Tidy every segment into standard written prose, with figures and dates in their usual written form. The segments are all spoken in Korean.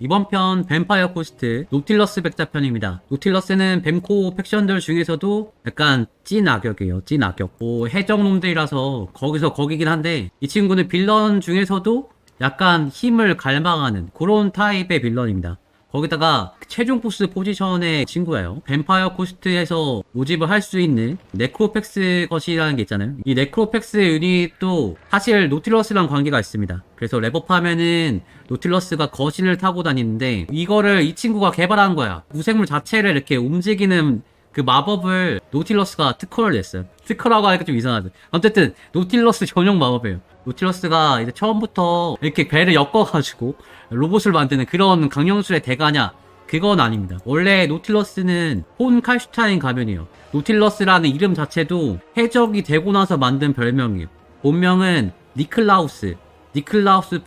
이번 편 뱀파이어 코스트 노틸러스 백자편입니다. 노틸러스는 뱀코 팩션들 중에서도 약간 찐 악역이에요. 찐 악역. 해적놈들이라서 거기서 거기긴 한데 이 친구는 빌런 중에서도 약간 힘을 갈망하는 그런 타입의 빌런입니다. 거기다가 최종 보스 포지션의 친구예요. 뱀파이어 코스트에서 모집을 할 수 있는 네크로펙스 것이라는 게 있잖아요. 이 네크로펙스 유닛도 사실 노틸러스랑 관계가 있습니다. 그래서 랩업하면은 노틸러스가 거신을 타고 다니는데 이거를 이 친구가 개발한 거야. 무생물 자체를 이렇게 움직이는 그 마법을 노틸러스가 특허를 냈어요. 특허라고 하니까 좀 이상하죠. 어쨌든 노틸러스 전용 마법이에요. 노틸러스가 이제 처음부터 이렇게 배를 엮어가지고 로봇을 만드는 그런 강령술의 대가냐? 그건 아닙니다. 원래 노틸러스는 폰 칼슈타인 가면이에요. 노틸러스라는 이름 자체도 해적이 되고 나서 만든 별명이에요. 본명은 니클라우스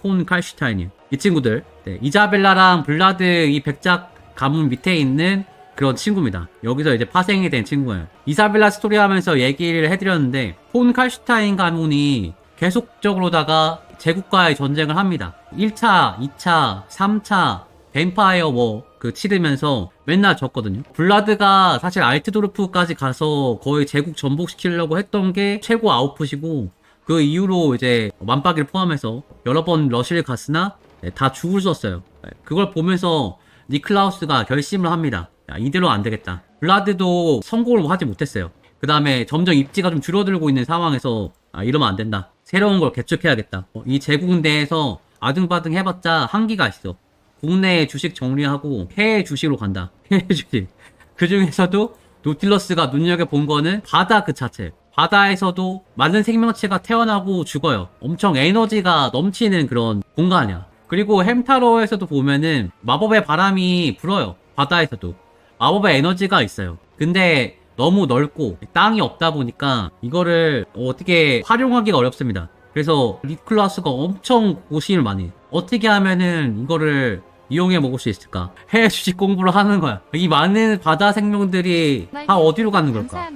폰 칼슈타인이에요. 이 친구들, 이자벨라랑 블라드 이 백작 가문 밑에 있는 그런 친구입니다. 여기서 이제 파생이 된 친구예요. 이사벨라 스토리 하면서 얘기를 해드렸는데 폰 칼슈타인 가문이 계속적으로다가 제국과의 전쟁을 합니다. 1차, 2차, 3차 뱀파이어 워 치르면서 맨날 졌거든요. 블라드가 사실 알트도르프까지 가서 거의 제국 전복시키려고 했던 게 최고 아웃풋이고 그 이후로 이제 만박이를 포함해서 여러 번 러시를 갔으나 다 죽을 썼어요. 그걸 보면서 니클라우스가 결심을 합니다. 야, 이대로 안 되겠다. 블라드도 성공을 하지 못했어요. 그 다음에 점점 입지가 좀 줄어들고 있는 상황에서 이러면 안 된다. 새로운 걸 개척해야겠다. 이 제국 내에서 아등바등 해봤자 한계가 있어. 국내 주식 정리하고 해외 주식으로 간다. 해외 주식. 그 중에서도 노틸러스가 눈여겨본 거는 바다 그 자체. 바다에서도 많은 생명체가 태어나고 죽어요. 엄청 에너지가 넘치는 그런 공간이야. 그리고 햄타로에서도 보면은 마법의 바람이 불어요. 바다에서도. 마법의 에너지가 있어요. 근데 너무 넓고 땅이 없다 보니까 이거를 어떻게 활용하기가 어렵습니다. 그래서 니클라스가 엄청 고심을 많이 해요. 어떻게 하면은 이거를 이용해 먹을 수 있을까? 해외 주식 공부를 하는 거야. 이 많은 바다 생명들이 다 어디로 가는 걸까?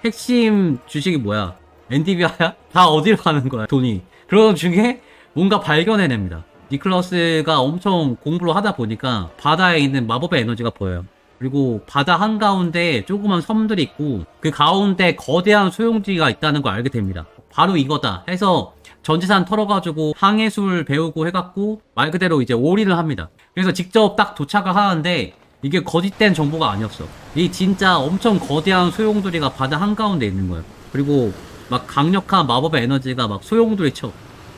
핵심 주식이 뭐야? 엔디비아야? 다 어디로 가는 거야? 돈이. 그런 중에 뭔가 발견해냅니다. 니클라스가 엄청 공부를 하다 보니까 바다에 있는 마법의 에너지가 보여요. 그리고 바다 한가운데 조그만 섬들이 있고 그 가운데 거대한 소용돌이가 있다는 걸 알게 됩니다. 바로 이거다 해서 전지산 털어가지고 항해술 배우고 해갖고 말 그대로 이제 올인을 합니다. 그래서 직접 딱 도착을 하는데 이게 거짓된 정보가 아니었어. 이 진짜 엄청 거대한 소용돌이가 바다 한가운데 있는 거예요. 그리고 막 강력한 마법의 에너지가 막 소용돌이 쳐.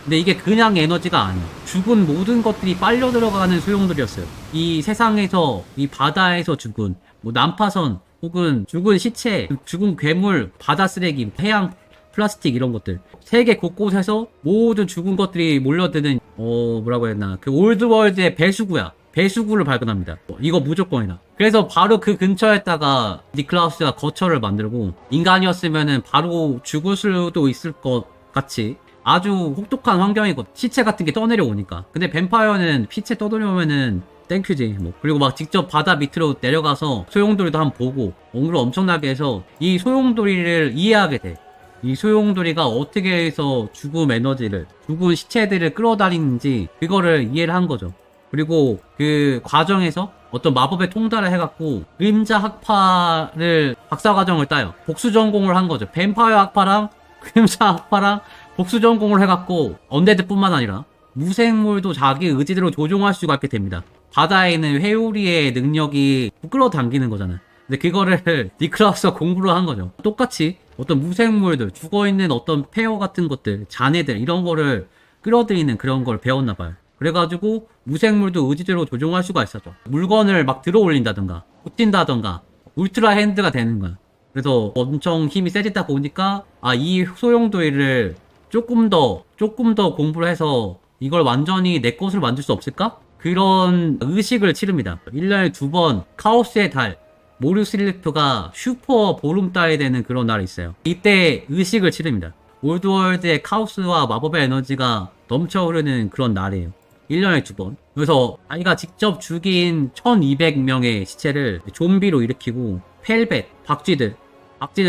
근데 이게 그냥 에너지가 아니에요. 죽은 모든 것들이 빨려 들어가는 소용돌이였어요. 이 세상에서, 이 바다에서 죽은, 난파선, 혹은 죽은 시체, 죽은 괴물, 바다 쓰레기, 해양 플라스틱 이런 것들. 세계 곳곳에서 모든 죽은 것들이 몰려드는, 뭐라고 해야 되나. 그 올드월드의 배수구야. 배수구를 발견합니다. 이거 무조건이다. 그래서 바로 그 근처에다가 니클라우스가 거처를 만들고, 인간이었으면은 바로 죽을 수도 있을 것 같이, 아주 혹독한 환경이고 시체 같은 게 떠내려오니까. 근데 뱀파이어는 시체 떠내려오면은 땡큐지 뭐. 그리고 막 직접 바다 밑으로 내려가서 소용돌이도 한번 보고 언급을 엄청나게 해서 이 소용돌이를 이해하게 돼. 이 소용돌이가 어떻게 해서 죽음 에너지를, 죽은 시체들을 끌어다니는지 그거를 이해를 한 거죠. 그리고 그 과정에서 어떤 마법의 통달을 해갖고 그림자 학파를 박사과정을 따요. 복수 전공을 한 거죠. 뱀파이어 학파랑 그림자 학파랑 복수 전공을 해갖고 언데드뿐만 아니라 무생물도 자기 의지대로 조종할 수가 있게 됩니다. 바다에 있는 회오리의 능력이 끌어당기는 거잖아요. 근데 그거를 니클라우스가 공부를 한 거죠. 똑같이 어떤 무생물들, 죽어있는 어떤 폐허 같은 것들, 잔해들 이런 거를 끌어들이는 그런 걸 배웠나 봐요. 그래가지고 무생물도 의지대로 조종할 수가 있었죠. 물건을 막 들어 올린다던가 붙인다던가 울트라 핸드가 되는 거야. 그래서 엄청 힘이 세지다 보니까 이 소용돌이를 조금 더 공부를 해서 이걸 완전히 내 것으로 만들 수 없을까? 그런 의식을 치릅니다. 1년에 2번 카오스의 달 모르슬리프가 슈퍼 보름달이 되는 그런 날이 있어요. 이때 의식을 치릅니다. 올드월드의 카오스와 마법의 에너지가 넘쳐 흐르는 그런 날이에요. 1년에 2번. 그래서 자기가 직접 죽인 1200명의 시체를 좀비로 일으키고 펠벳, 박쥐들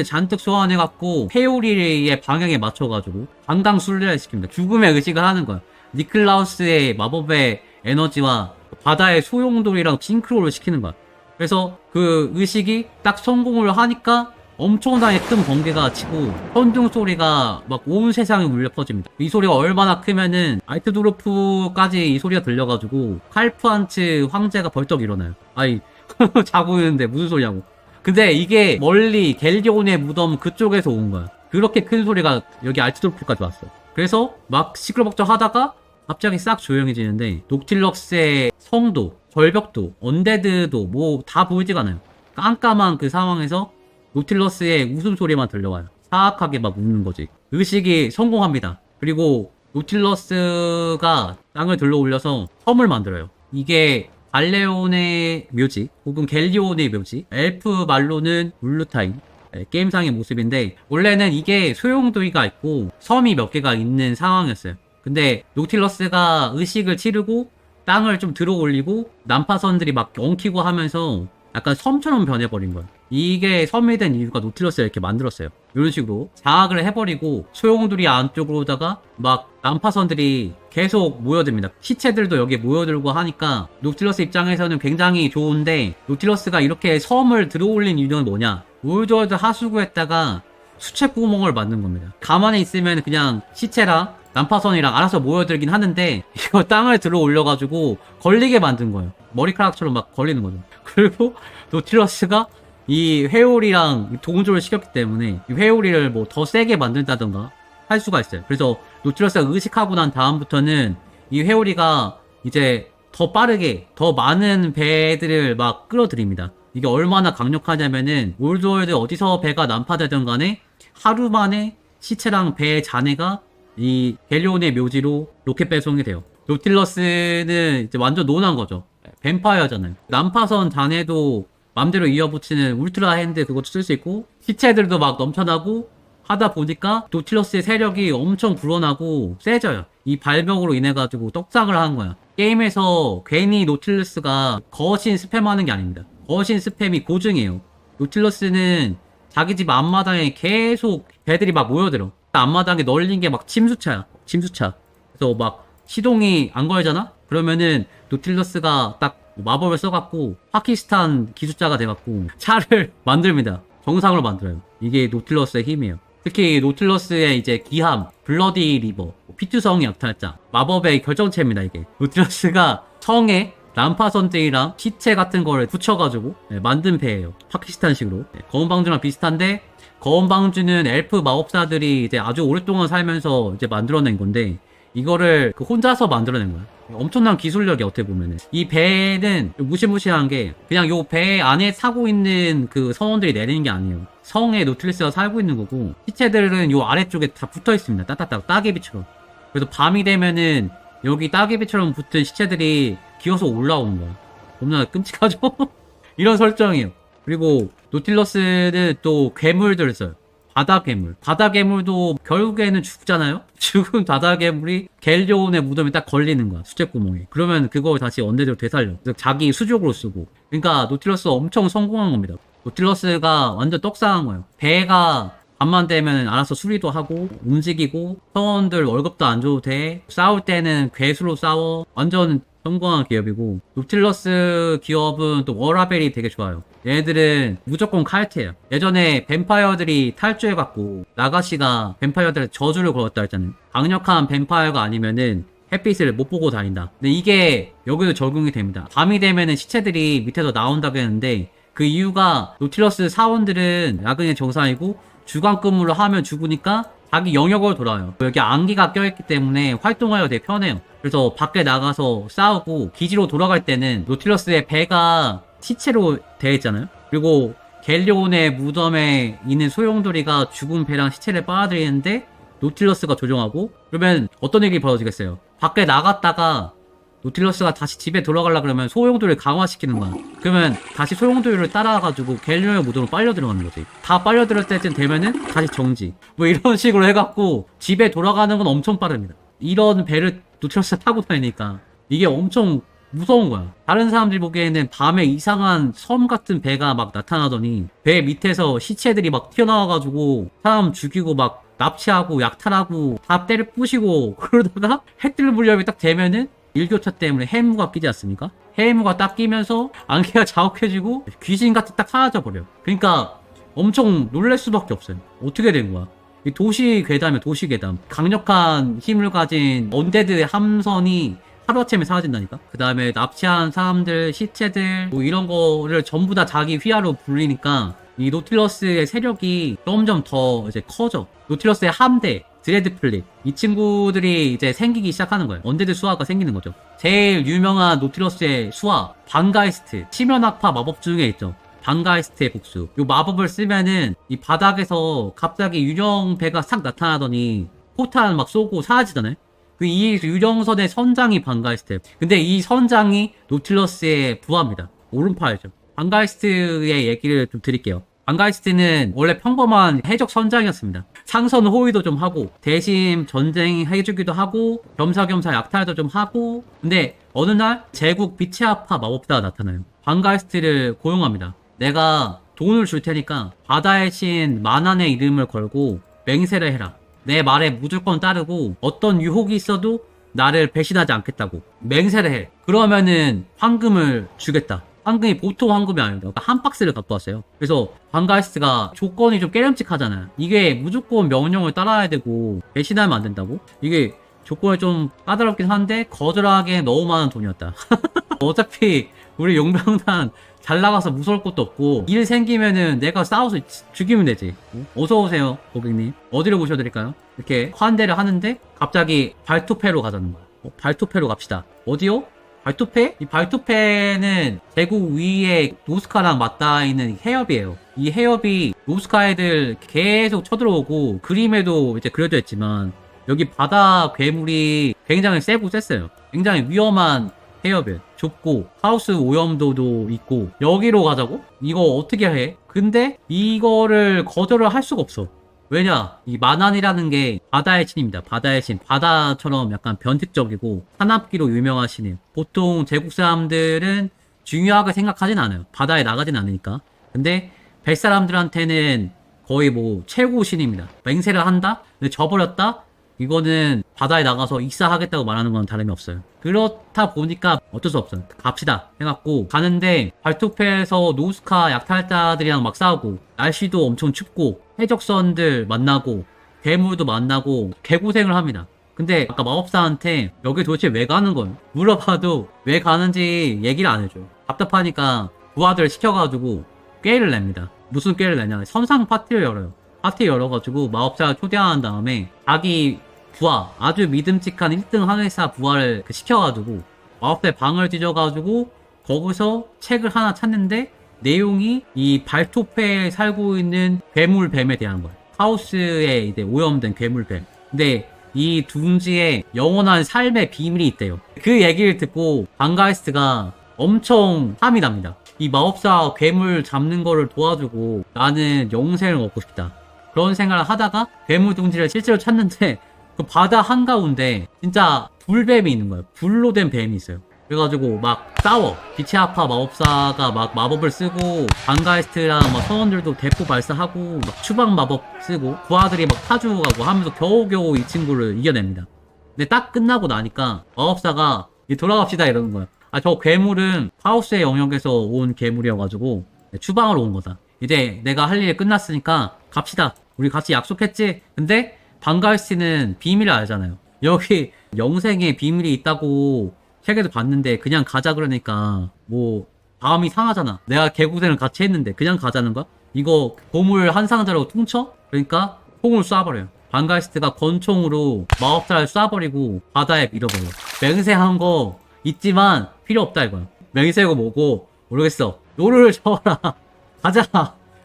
잔뜩 소환해갖고 페오리의 방향에 맞춰가지고 강강 순례를 시킵니다. 죽음의 의식을 하는 거야. 니클라우스의 마법의 에너지와 바다의 소용돌이랑 싱크로를 시키는 거야. 그래서 그 의식이 딱 성공을 하니까 엄청나게 큰 번개가 치고 천둥 소리가 막 온 세상에 울려 퍼집니다. 이 소리가 얼마나 크면은 알트도르프까지 이 소리가 들려가지고 칼프한츠 황제가 벌떡 일어나요. 아이 자고 있는데 무슨 소리냐고. 근데 이게 멀리 갤리온의 무덤 그쪽에서 온 거야. 그렇게 큰 소리가 여기 알트도르프까지 왔어. 그래서 막 시끌벅적 하다가 갑자기 싹 조용해지는데 녹틸럭스의 성도, 절벽도, 언데드도 뭐 다 보이지가 않아요. 깜깜한 그 상황에서 노틸러스의 웃음소리만 들려와요. 사악하게 막 웃는 거지. 의식이 성공합니다. 그리고 노틸러스가 땅을 들러올려서 섬을 만들어요. 이게 발레온의 묘지 혹은 갤리온의 묘지, 엘프 말로는 울루타인, 게임상의 모습인데 원래는 이게 소용돌이가 있고 섬이 몇 개가 있는 상황이었어요. 근데 노틸러스가 의식을 치르고 땅을 좀 들어 올리고 난파선들이 막 엉키고 하면서 약간 섬처럼 변해버린 거야. 이게 섬이 된 이유가 노틸러스를 이렇게 만들었어요. 이런 식으로 장악을 해버리고 소용돌이 안쪽으로다가 막 난파선들이 계속 모여듭니다. 시체들도 여기에 모여들고 하니까 노틸러스 입장에서는 굉장히 좋은데 노틸러스가 이렇게 섬을 들어올린 이유는 뭐냐? 올드월드 하수구에다가 수채구멍을 만든 겁니다. 가만히 있으면 그냥 시체랑 난파선이랑 알아서 모여들긴 하는데 이거 땅을 들어 올려가지고 걸리게 만든 거예요. 머리카락처럼 막 걸리는 거죠. 그리고 노틸러스가 이 회오리랑 동조를 시켰기 때문에 이 회오리를 뭐 더 세게 만든다던가 할 수가 있어요. 그래서 노틸러스가 의식하고 난 다음부터는 이 회오리가 이제 더 빠르게 더 많은 배들을 막 끌어들입니다. 이게 얼마나 강력하냐면은 올드월드 어디서 배가 난파되든 간에 하루 만에 시체랑 배의 잔해가 이 갤리온의 묘지로 로켓 배송이 돼요. 노틸러스는 이제 완전 논한 거죠. 뱀파이어잖아요. 난파선 잔해도 맘대로 이어붙이는 울트라 핸드 그것도 쓸 수 있고 시체들도 막 넘쳐나고 하다 보니까 노틸러스의 세력이 엄청 불어나고 세져요. 이 발병으로 인해 가지고 떡상을 한 거야. 게임에서 괜히 노틸러스가 거신 스팸하는 게 아닙니다. 거신 스팸이 고증이에요. 노틸러스는 자기 집 앞마당에 계속 배들이 막 모여들어. 앞마당에 널린 게 막 침수차야. 침수차. 그래서 막 시동이 안 걸잖아? 그러면은 노틸러스가 딱 마법을 써갖고 파키스탄 기술자가 돼갖고 차를 만듭니다. 정상으로 만들어요. 이게 노틸러스의 힘이에요. 특히 노틸러스의 이제 기함, 블러디 리버, 피투성의 약탈자, 마법의 결정체입니다. 이게 노틸러스가 성에 난파선들이랑 시체 같은 거를 붙여가지고 만든 배예요. 파키스탄식으로. 거운방주랑 비슷한데 거운방주는 엘프 마법사들이 이제 아주 오랫동안 살면서 이제 만들어낸 건데 이거를 혼자서 만들어낸 거야. 엄청난 기술력이 어떻게 보면은. 이 배는 무시무시한 게 그냥 요 배 안에 타고 있는 그 선원들이 내리는 게 아니에요. 성에 노틸러스가 살고 있는 거고 시체들은 요 아래쪽에 다 붙어 있습니다. 따따따 따개비처럼. 그래서 밤이 되면은 여기 따개비처럼 붙은 시체들이 기어서 올라오는 거야. 너무나 끔찍하죠? 이런 설정이에요. 그리고 노틸러스는 또 괴물들을 써요. 바다 괴물. 바다 괴물도 결국에는 죽잖아요? 죽은 바다 괴물이 갤리온의 무덤에 딱 걸리는 거야. 수채구멍에. 그러면 그걸 다시 언데드로 되살려. 그래서 자기 수족으로 쓰고. 그러니까 노틸러스가 엄청 성공한 겁니다. 노틸러스가 완전 떡상한 거예요. 배가 밤만 되면 알아서 수리도 하고 움직이고 선원들 월급도 안 줘도 돼. 싸울 때는 괴수로 싸워. 완전 성공한 기업이고 노틸러스 기업은 또 워라벨이 되게 좋아요. 얘네들은 무조건 칼퇴예요. 예전에 뱀파이어들이 탈주해갖고 나가시가 뱀파이어들한테 저주를 걸었다 했잖아요. 강력한 뱀파이어가 아니면은 햇빛을 못 보고 다닌다. 근데 이게 여기도 적용이 됩니다. 밤이 되면은 시체들이 밑에서 나온다고 했는데 그 이유가 노틸러스 사원들은 야근의 정상이고 주간 근무를 하면 죽으니까 자기 영역으로 돌아와요. 여기 안개가 껴있기 때문에 활동하기가 되게 편해요. 그래서 밖에 나가서 싸우고 기지로 돌아갈 때는 노틸러스의 배가 시체로 되어 있잖아요. 그리고 갤리온의 무덤에 있는 소용돌이가 죽은 배랑 시체를 빨아들이는데 노틸러스가 조종하고 그러면 어떤 일이 벌어지겠어요? 밖에 나갔다가 노틸러스가 다시 집에 돌아가려 그러면 소용돌이를 강화시키는 거야. 그러면 다시 소용돌이를 따라가지고 갤리온의 무덤으로 빨려 들어가는 거지. 다 빨려 들을 때쯤 되면은 다시 정지. 뭐 이런 식으로 해갖고 집에 돌아가는 건 엄청 빠릅니다. 이런 배를 노틸러스가 타고 다니니까 이게 엄청 무서운 거야. 다른 사람들이 보기에는 밤에 이상한 섬 같은 배가 막 나타나더니 배 밑에서 시체들이 막 튀어나와가지고 사람 죽이고 막 납치하고 약탈하고 다 때를 부시고 그러다가 해뜰 무렵이 딱 되면은 일교차 때문에 해무가 끼지 않습니까? 해무가 딱 끼면서 안개가 자욱해지고 귀신같이 딱 사라져버려요. 그러니까 엄청 놀랄 수밖에 없어요. 어떻게 된 거야? 이 도시 괴담이야, 도시 괴담. 강력한 힘을 가진 언데드의 함선이 하루아침에 사라진다니까? 그 다음에 납치한 사람들, 시체들, 뭐 이런 거를 전부 다 자기 휘하로 불리니까 이 노틸러스의 세력이 점점 더 이제 커져. 노틸러스의 함대, 드레드플릿, 이 친구들이 이제 생기기 시작하는 거예요. 언데드 수하가 생기는 거죠. 제일 유명한 노틸러스의 수하, 방가이스트, 치면악파 마법 중에 있죠. 방가이스트의 복수. 요 마법을 쓰면은 이 바닥에서 갑자기 유령배가 싹 나타나더니 포탄 막 쏘고 사라지잖아요. 그 이 유령선의 선장이 방가이스트. 근데 이 선장이 노틸러스의 부하입니다. 오른팔이죠. 방가이스트의 얘기를 좀 드릴게요. 방가이스트는 원래 평범한 해적 선장이었습니다. 상선 호위도 좀 하고 대신 전쟁해주기도 하고 겸사겸사 약탈도 좀 하고, 근데 어느 날 제국 빛의 아파 마법사가 나타나요. 방가이스트를 고용합니다. 내가 돈을 줄 테니까 바다의 신 마난의 이름을 걸고 맹세를 해라. 내 말에 무조건 따르고 어떤 유혹이 있어도 나를 배신하지 않겠다고 맹세를 해. 그러면은 황금을 주겠다. 황금이 보통 황금이 아닙니다. 한 박스를 갖고 왔어요. 그래서 방가이스트가 조건이 좀 깨름직하잖아요. 이게 무조건 명령을 따라야 되고 배신하면 안 된다고? 이게 조건이 좀 까다롭긴 한데 거절하기에 너무 많은 돈이었다. 어차피 우리 용병단 잘 나가서 무서울 것도 없고 일 생기면은 내가 싸워서 죽이면 되지. 어서오세요 고객님, 어디로 모셔드릴까요? 이렇게 환대를 하는데 갑자기 발토페로 가자는 거야. 발토페로 갑시다. 어디요? 발토페? 이 발토페는 제국 위에 노스카랑 맞닿아 있는 해협이에요. 이 해협이 노스카 애들 계속 쳐들어오고 그림에도 이제 그려져 있지만 여기 바다 괴물이 굉장히 세고 셌어요. 굉장히 위험한 해협이에요. 좁고 하우스 오염도도 있고 여기로 가자고? 이거 어떻게 해? 근데 이거를 거절을 할 수가 없어. 왜냐? 이 마난이라는 게 바다의 신입니다. 바다의 신. 바다처럼 약간 변칙적이고 사납기로 유명하시네요. 보통 제국 사람들은 중요하게 생각하진 않아요. 바다에 나가진 않으니까. 근데 백 사람들한테는 거의 뭐 최고 신입니다. 맹세를 한다? 근데 져버렸다? 이거는 바다에 나가서 익사하겠다고 말하는 건 다름이 없어요. 그렇다 보니까 어쩔 수 없어요. 갑시다 해갖고 가는데 발토페에서 노스카 약탈자들이랑 막 싸우고 날씨도 엄청 춥고 해적선들 만나고 괴물도 만나고 개고생을 합니다. 근데 아까 마법사한테 여기 도대체 왜 가는 거예요? 물어봐도 왜 가는지 얘기를 안 해줘요. 답답하니까 부하들 시켜가지고 꾀를 냅니다. 무슨 꾀를 내냐? 선상 파티를 열어요. 파티 열어가지고 마법사 초대한 다음에 자기 부하, 아주 믿음직한 1등 항해사 부하를 시켜가지고 마법사의 방을 뒤져가지고 거기서 책을 하나 찾는데 내용이 이 발토페에 살고 있는 괴물뱀에 대한 거예요. 하우스에 이제 오염된 괴물뱀. 근데 이 둥지에 영원한 삶의 비밀이 있대요. 그 얘기를 듣고 방가이스트가 엄청 탐이 납니다. 이 마법사 괴물 잡는 거를 도와주고 나는 영생을 얻고 싶다. 그런 생각을 하다가 괴물 둥지를 실제로 찾는데 그 바다 한가운데 진짜 불뱀이 있는 거예요. 불로 된 뱀이 있어요. 그래가지고 막 싸워. 빛의 아파 마법사가 막 마법을 쓰고 방가이스트랑 막 선원들도 대포 발사하고 막 추방 마법 쓰고 부하들이 막 타주가고 하면서 겨우겨우 이 친구를 이겨냅니다. 근데 딱 끝나고 나니까 마법사가 돌아갑시다 이러는 거야. 아, 저 괴물은 하우스의 영역에서 온 괴물이어가지고 추방으로 온 거다. 이제 내가 할 일 끝났으니까 갑시다. 우리 같이 약속했지? 근데 방가이스트는 비밀을 알잖아요. 여기 영생에 비밀이 있다고 책에도 봤는데 그냥 가자 그러니까 뭐 마음이 상하잖아. 내가 개고생을 같이 했는데 그냥 가자는 거야? 이거 보물 한 상자로 퉁쳐? 그러니까 총을 쏴버려요. 방가이스트가 권총으로 마법사를 쏴버리고 바다에 밀어버려. 맹세한 거 있지만 필요 없다 이거야. 맹세고 뭐고 모르겠어. 노를 쳐라. 가자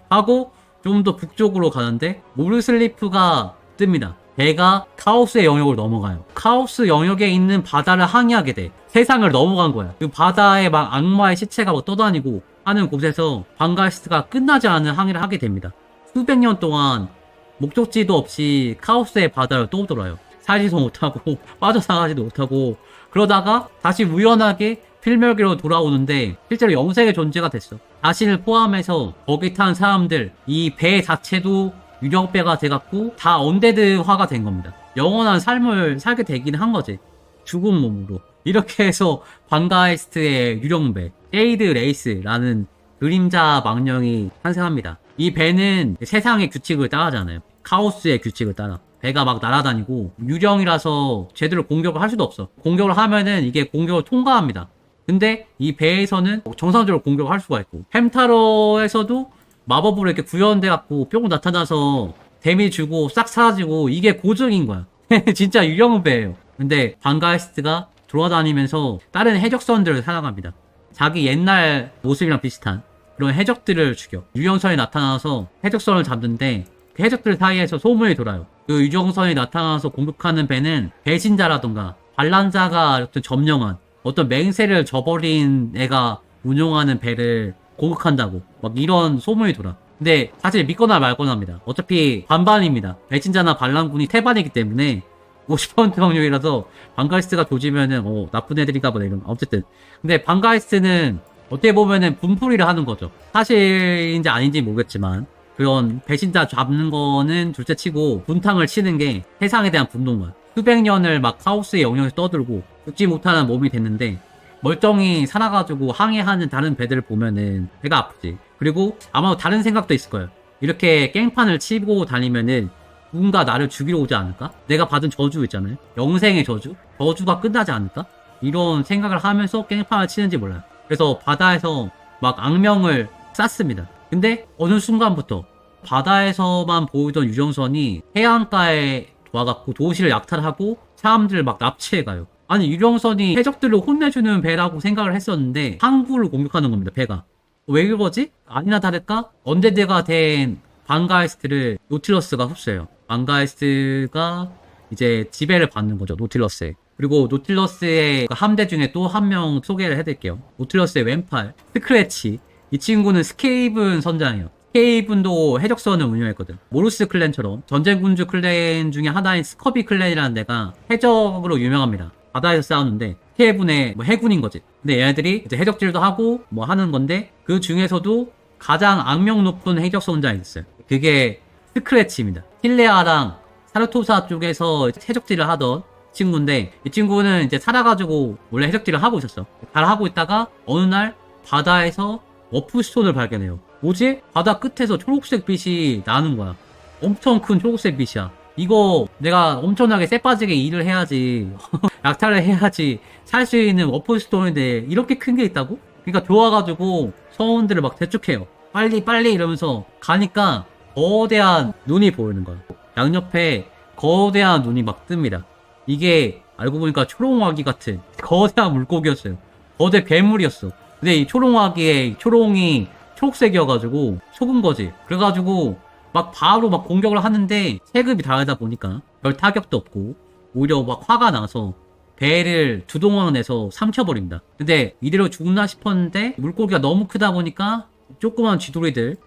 하고 좀 더 북쪽으로 가는데 모르슬리프가 뜹니다. 배가 카오스의 영역을 넘어가요. 카오스 영역에 있는 바다를 항해하게 돼. 세상을 넘어간 거야. 그 바다에 막 악마의 시체가 막 떠다니고 하는 곳에서 방가이스트가 끝나지 않은 항해를 하게 됩니다. 수백 년 동안 목적지도 없이 카오스의 바다를 또 돌아요. 살지도 못하고 빠져나가지도 못하고 그러다가 다시 우연하게 필멸기로 돌아오는데 실제로 영생의 존재가 됐어. 자신을 포함해서 거기 탄 사람들, 이 배 자체도 유령배가 돼갖고 다 언데드화가 된 겁니다. 영원한 삶을 살게 되긴 한 거지. 죽은 몸으로. 이렇게 해서 반가이스트의 유령배 쉐이드 레이스라는 그림자 망령이 탄생합니다. 이 배는 세상의 규칙을 따라잖아요. 카오스의 규칙을 따라. 배가 막 날아다니고 유령이라서 제대로 공격을 할 수도 없어. 공격을 하면은 이게 공격을 통과합니다. 근데 이 배에서는 정상적으로 공격을 할 수가 있고, 햄타러에서도 마법으로 이렇게 구현돼 갖고 뿅 나타나서 데미 주고 싹 사라지고, 이게 고정인 거야. 진짜 유령은 배예요. 근데 반가이스트가 돌아다니면서 다른 해적선들을 사냥합니다. 자기 옛날 모습이랑 비슷한 그런 해적들을 죽여. 유령선이 나타나서 해적선을 잡는데 그 해적들 사이에서 소문이 돌아요. 그 유령선이 나타나서 공격하는 배는 배신자라던가 반란자가 어떤 점령한 어떤 맹세를 저버린 애가 운용하는 배를 공격한다고 막 이런 소문이 돌아. 근데 사실 믿거나 말거나입니다. 어차피 반반입니다. 배신자나 반란군이 태반이기 때문에 50% 확률이라서 반가이스트가 조지면은 나쁜 애들인가 보네 이런. 어쨌든 근데 반가이스트는 어떻게 보면은 분풀이를 하는 거죠. 사실인지 아닌지 모르겠지만 그런 배신자 잡는 거는 둘째치고 분탕을 치는 게 세상에 대한 분노인 거야. 수백 년을 막 카오스의 영역에서 떠들고 죽지 못하는 몸이 됐는데 멀쩡히 살아가지고 항해하는 다른 배들을 보면은 배가 아프지. 그리고 아마 다른 생각도 있을 거예요. 이렇게 깽판을 치고 다니면은 누군가 나를 죽이러 오지 않을까? 내가 받은 저주 있잖아요. 영생의 저주? 저주가 끝나지 않을까? 이런 생각을 하면서 깽판을 치는지 몰라요. 그래서 바다에서 막 악명을 쌓습니다. 근데 어느 순간부터 바다에서만 보이던 유령선이 해안가에 와갖고 도시를 약탈하고 사람들을 막 납치해가요. 아니 유령선이 해적들을 혼내주는 배라고 생각을 했었는데 항구를 공격하는 겁니다. 배가. 왜 그러지? 아니나 다를까 언데드가 된 반가이스트를 노틸러스가 흡수해요. 반가이스트가 이제 지배를 받는 거죠. 노틸러스에. 그리고 노틸러스의 함대 중에 또 한 명 소개를 해드릴게요. 노틸러스의 왼팔 스크래치. 이 친구는 스케이븐 선장이에요. 스케이븐도 해적선을 운영했거든. 모루스 클랜처럼 전쟁군주 클랜 중에 하나인 스커비 클랜이라는 데가 해적으로 유명합니다. 바다에서 싸우는데 스케이븐의 해군인 거지. 근데 얘네들이 이제 해적질도 하고 뭐 하는 건데 그 중에서도 가장 악명 높은 해적 선장이 있어요. 그게 스크래치입니다. 힐레아랑 사르토사 쪽에서 해적질을 하던 친구인데 이 친구는 이제 살아가지고 원래 해적질을 하고 있었어. 잘 하고 있다가 어느 날 바다에서 워프스톤을 발견해요. 뭐지? 바다 끝에서 초록색 빛이 나는 거야. 엄청 큰 초록색 빛이야. 이거 내가 엄청나게 쎄빠지게 일을 해야지 약탈을 해야지 살 수 있는 워프스톤인데 이렇게 큰 게 있다고? 그러니까 좋아가지고 서원들을 막 대축해요. 빨리 빨리 이러면서 가니까 거대한 눈이 보이는 거야. 양옆에 거대한 눈이 막 뜹니다. 이게 알고 보니까 초롱아기 같은 거대한 물고기였어요. 거대 괴물이었어. 근데 이 초롱아기의 초롱이 초록색이어가지고 속은 거지. 그래가지고 막 바로 막 공격을 하는데 체급이 다르다 보니까 별 타격도 없고 오히려 막 화가 나서 배를 두 동강 내서 삼켜버립니다. 근데 이대로 죽나 싶었는데 물고기가 너무 크다 보니까 조그만 쥐돌이들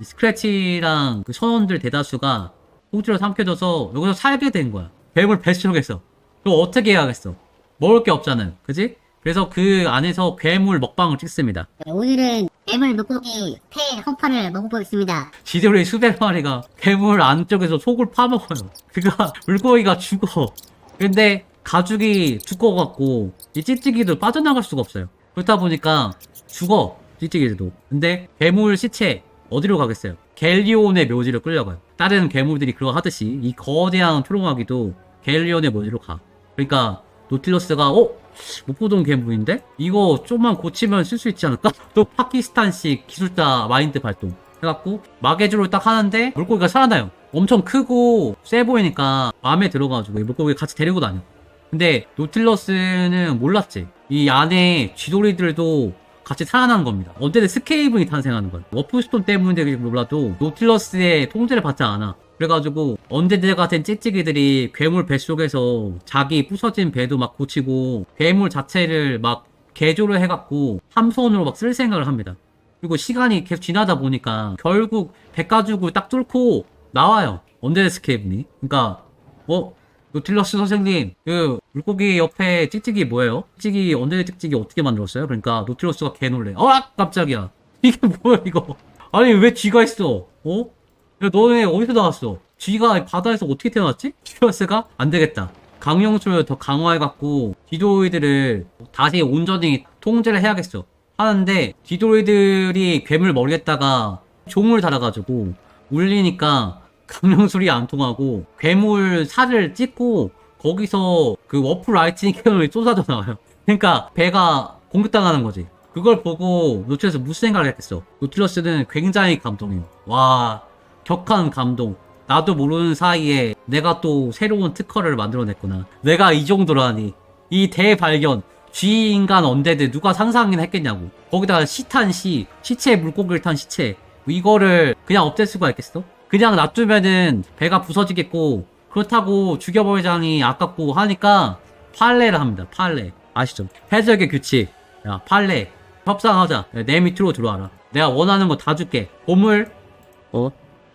스크래치랑 그 선원들 대다수가 통째로 삼켜져서 여기서 살게 된 거야. 괴물 뱃속에서. 그럼 어떻게 해야겠어? 먹을 게 없잖아요. 그지? 그래서 그 안에서 괴물 먹방을 찍습니다. 오늘은 괴물 물고기 폐 한 판을 먹어보겠습니다. 지돌이 수백 마리가 괴물 안쪽에서 속을 파먹어요. 그가 물고기가 죽어. 근데 가죽이 두꺼워갖고 이 찌찌기도 빠져나갈 수가 없어요. 그렇다 보니까 죽어 찌찌기들도. 근데 괴물 시체 어디로 가겠어요? 갤리온의 묘지로 끌려가요. 다른 괴물들이 그러고 하듯이 이 거대한 초롱아기도 갤리온의 묘지로 가. 그러니까 노틸러스가 못 보던 괴물인데? 이거 좀만 고치면 쓸 수 있지 않을까? 또 파키스탄식 기술자 마인드 발동 해갖고 마개주를 딱 하는데 물고기가 살아나요. 엄청 크고 세 보이니까 마음에 들어가지고 이 물고기 같이 데리고 다녀. 근데 노틸러스는 몰랐지. 이 안에 쥐돌이들도 같이 살아나는 겁니다. 언제든 스케이븐이 탄생하는 거야. 워프스톤 때문인지 몰라도 노틸러스의 통제를 받지 않아. 그래가지고 언제드가 된 찌찌기들이 괴물 뱃속에서 자기 부서진 배도 막 고치고 괴물 자체를 막 개조를 해갖고 함선으로 막 쓸 생각을 합니다. 그리고 시간이 계속 지나다 보니까 결국 배 가죽을 딱 뚫고 나와요. 언데드 스케이븐이. 그러니까 노틸러스 선생님, 그 물고기 옆에 찍찍이 뭐예요? 찍찍이 언데드 찍찍이 어떻게 만들었어요? 그러니까 노틸러스가 개 놀래. 깜짝이야. 이게 뭐야 이거? 아니 왜 쥐가 있어? 야, 너네 어디서 나왔어? 쥐가 바다에서 어떻게 태어났지? 쥐어스가 안 되겠다. 강령술을 더 강화해갖고 쥐도이들을 다시 온전히 통제를 해야겠어 하는데 디도이들이 괴물 머리에다가 종을 달아가지고 울리니까 강령술이 안 통하고 괴물 살을 찢고 거기서 그 워프 라이트닝 캐논이 쏟아져 나와요. 그러니까 배가 공격당하는 거지. 그걸 보고 노틸러스 무슨 생각을 했겠어. 노틸러스는 굉장히 감동해요. 와, 격한 감동. 나도 모르는 사이에 내가 또 새로운 특허를 만들어냈구나. 내가 이 정도라니. 이 대발견. G인간 언데드 누가 상상이나 했겠냐고. 거기다가 시체에 물고기를 탄 시체. 이거를 그냥 없앨 수가 있겠어? 그냥 놔두면은 배가 부서지겠고, 그렇다고 죽여버리자니 아깝고 하니까 판례를 합니다. 판례. 아시죠? 해적의 규칙. 야, 판례. 협상하자. 내 밑으로 들어와라. 내가 원하는 거 다 줄게. 보물,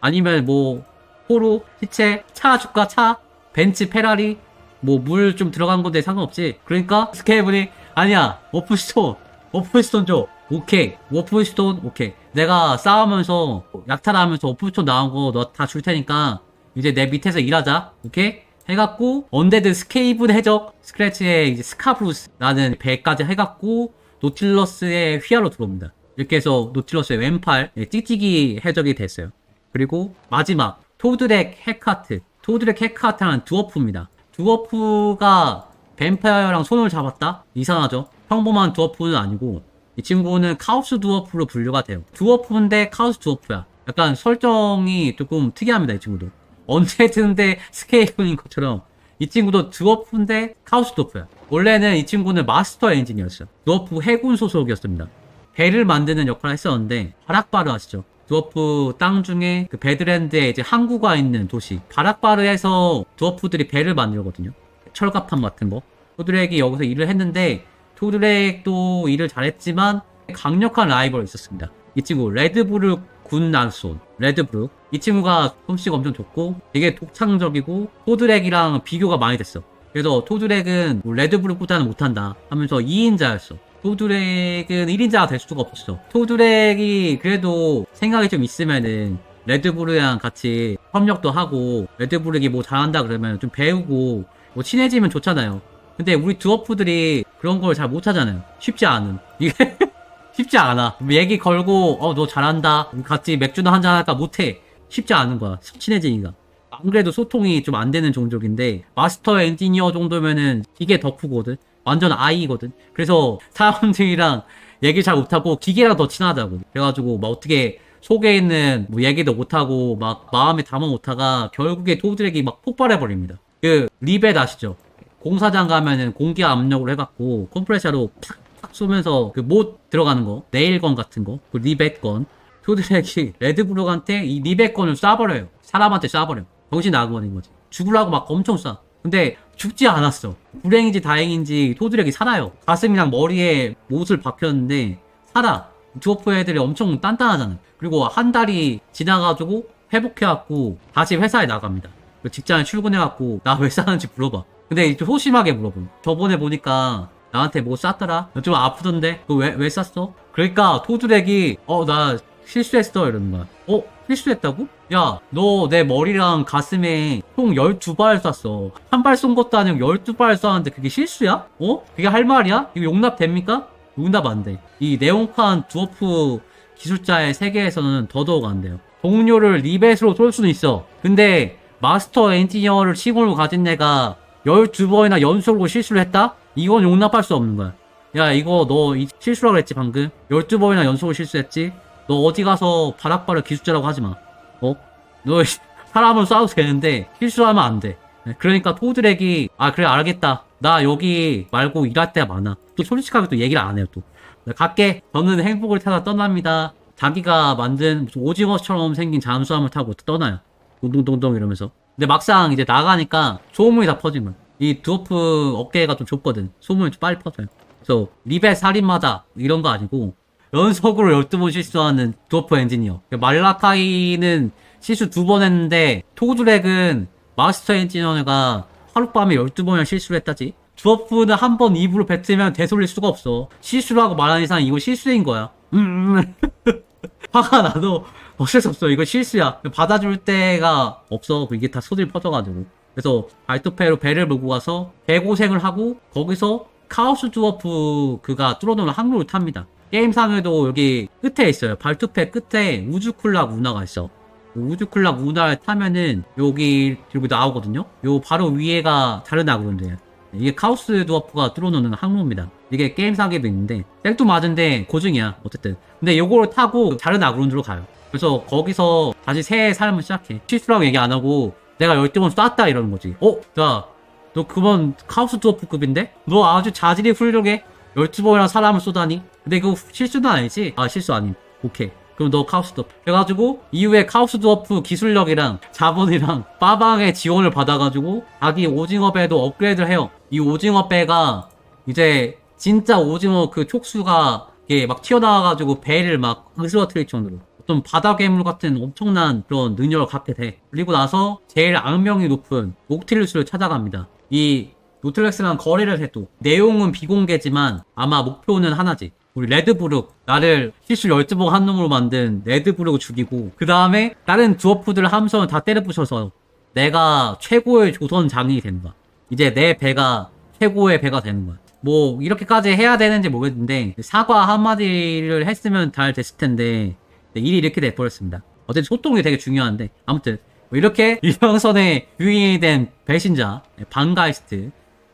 아니면 뭐, 포로, 시체, 차 줄까? 차, 벤츠, 페라리, 뭐, 물 좀 들어간 건데 상관없지. 그러니까, 스케이블이, 아니야, 워프스톤 줘. 오케이. 워프스톤, 오케이. 내가 싸우면서, 약탈하면서 워프스톤 나온 거 너 다 줄 테니까, 이제 내 밑에서 일하자. 오케이? 해갖고, 언데드 스케이블 해적, 스크래치의 이제 스카브루스라는 배까지 해갖고, 노틸러스의 휘하로 들어옵니다. 이렇게 해서 노틸러스의 왼팔, 찍찍이 해적이 됐어요. 그리고 마지막, 토드렉 헤카트. 토드렉 헤카트는 드워프입니다. 드워프가 뱀파이어랑 손을 잡았다? 이상하죠? 평범한 드워프는 아니고 이 친구는 카오스 드워프로 분류가 돼요. 드워프인데 카오스 드워프야. 약간 설정이 조금 특이합니다. 이 친구도. 언제든데 스케이프인 것처럼 이 친구도 드워프인데 카오스 드워프야. 원래는 이 친구는 마스터 엔지니어였어요. 드워프 해군 소속이었습니다. 배를 만드는 역할을 했었는데 바락바르 아시죠? 드워프 땅 중에 그 베드랜드에 이제 항구가 있는 도시 바락바르에서 드워프들이 배를 만들거든요. 철갑함 같은 거. 토드렉이 여기서 일을 했는데 토드렉도 일을 잘했지만 강력한 라이벌이 있었습니다. 이 친구 레드브룩 군난손 레드브룩. 이 친구가 솜씨가 엄청 좋고 되게 독창적이고 토드렉이랑 비교가 많이 됐어. 그래서 토드렉은 뭐 레드브룩보다는 못한다 하면서 2인자였어. 토드렉은 1인자가 될 수가 없었어. 토드렉이 그래도 생각이 좀 있으면은 레드브룩이랑 같이 협력도 하고 레드브룩이 뭐 잘한다 그러면 좀 배우고 뭐 친해지면 좋잖아요. 근데 우리 드워프들이 그런 걸 잘 못하잖아요. 쉽지 않은. 이게 쉽지 않아. 얘기 걸고 너 잘한다 같이 맥주나 한잔 할까 못해. 쉽지 않은 거야. 친해지니까. 안 그래도 소통이 좀 안 되는 종족인데 마스터 엔지니어 정도면은 기계 덕후거든. 완전 아이거든. 그래서 사람들이랑 얘기 잘 못하고 기계랑 더 친하다고. 그래가지고 막 어떻게 속에 있는 뭐 얘기도 못하고 막 마음에 담아 못하가 결국에 토드렉이 막 폭발해버립니다. 그 리벳 아시죠? 공사장 가면은 공기 압력으로 해갖고 컴프레셔로 팍팍 쏘면서 그 못 들어가는 거 네일건 같은 거 그 리벳건 토드렉이 레드브룩한테 이 리벳건을 쏴버려요. 사람한테 쏴버려. 정신 나가버린 거지. 죽으려고 막 엄청 쏴. 근데 죽지 않았어. 불행인지 다행인지 토드렉이 살아요. 가슴이랑 머리에 못을 박혔는데 살아. 드워프 애들이 엄청 단단하잖아. 그리고 한 달이 지나가지고 회복해갖고 다시 회사에 나갑니다. 직장에 출근해갖고 나 왜 싸는지 물어봐. 근데 좀 소심하게 물어봐. 저번에 보니까 나한테 뭐 쌌더라? 좀 아프던데? 그거 왜 쌌어? 그러니까 토드렉이 나 실수했어 이러는 거야. 실수했다고? 야, 너 내 머리랑 가슴에 총 12발 쐈어. 한 발 쏜 것도 아니고 12발 쐈는데 그게 실수야? 그게 할 말이야? 이거 용납됩니까? 용납 안 돼. 이 네온판 드워프 기술자의 세계에서는 더더욱 안 돼요. 동료를 리벳으로 쏠 수는 있어. 근데 마스터 엔지니어를 칭호로 가진 애가 12번이나 연속으로 실수를 했다? 이건 용납할 수 없는 거야. 야, 이거 너 실수라고 그랬지 방금? 12번이나 연속으로 실수했지? 너 어디 가서 바락바르 기술자라고 하지 마. 너 사람을 쏴도 되는데 실수하면 안 돼. 그러니까 토드렉이 그래 알겠다. 나 여기 말고 일할 때가 많아. 또 솔직하게 또 얘기를 안 해요 또. 갈게. 저는 행복을 찾아 떠납니다. 자기가 만든 오징어처럼 생긴 잠수함을 타고 떠나요. 동동동동 이러면서. 근데 막상 이제 나가니까 소문이 다 퍼진 거야. 이 드워프 어깨가 좀 좁거든. 소문이 좀 빨리 퍼져요. 그래서 리벳 살인마다 이런 거 아니고 연속으로 12번 실수하는 드워프 엔지니어. 말라카이는 실수 2번 했는데 토드렉은 마스터 엔지니어가 하룻밤에 12번이나 실수를 했다지. 드워프는 한 번 입으로 뱉으면 되돌릴 수가 없어. 실수를 하고 말하는 이상 이거 실수인 거야. 화가 나도 어쩔 수 없어. 이거 실수야. 받아줄 데가 없어. 이게 다 소들이 퍼져가지고. 그래서 발토페로 배를 몰고 가서 배고생을 하고 거기서 카오스 드워프 그가 뚫어놓은 항로를 탑니다. 게임상에도 여기 끝에 있어요. 발투패 끝에 우주클락 운하가 있어. 우주클락 운하를 타면은 여기 들고 나오거든요. 요 바로 위에가 다른 아그론드예요. 이게 카오스 드워프가 뚫어놓는 항로입니다. 이게 게임상에도 있는데 생뚱맞은데 고증이야 어쨌든. 근데 요거를 타고 다른 아그론드로 가요. 그래서 거기서 다시 새 삶을 시작해. 실수라고 얘기 안 하고 내가 열등을 쐈다 이러는 거지. 야, 너 그건 카오스 드워프급인데? 너 아주 자질이 훌륭해. 12번이나 사람을 쏘다니? 근데 그거 실수는 아니지? 아, 실수 아님. 오케이. 그럼 너 카오스 드워프. 그래가지고 이후에 카오스 드워프 기술력이랑 자본이랑 빠방의 지원을 받아가지고 자기 오징어 배도 업그레이드를 해요. 이 오징어 배가 이제 진짜 오징어 그 촉수가 이게 막 튀어나와가지고 배를 막 으스러뜨릴 정도로 어떤 바다 괴물 같은 엄청난 그런 능력을 갖게 돼. 그리고 나서 제일 악명이 높은 녹틸루스를 찾아갑니다. 이 노틸러스랑 거래를 해도 내용은 비공개지만 아마 목표는 하나지. 우리 레드브룩, 나를 실수 12번 한 놈으로 만든 레드브룩을 죽이고 그 다음에 다른 드워프들을 함선을 다 때려부셔서 내가 최고의 조선 장인이 되는 거야. 이제 내 배가 최고의 배가 되는 거야. 뭐 이렇게까지 해야 되는지 모르겠는데 사과 한마디를 했으면 잘 됐을 텐데 일이 이렇게 돼버렸습니다. 어쨌든 소통이 되게 중요한데 아무튼 이렇게 유형선의 유인이 된 배신자 반가이스트,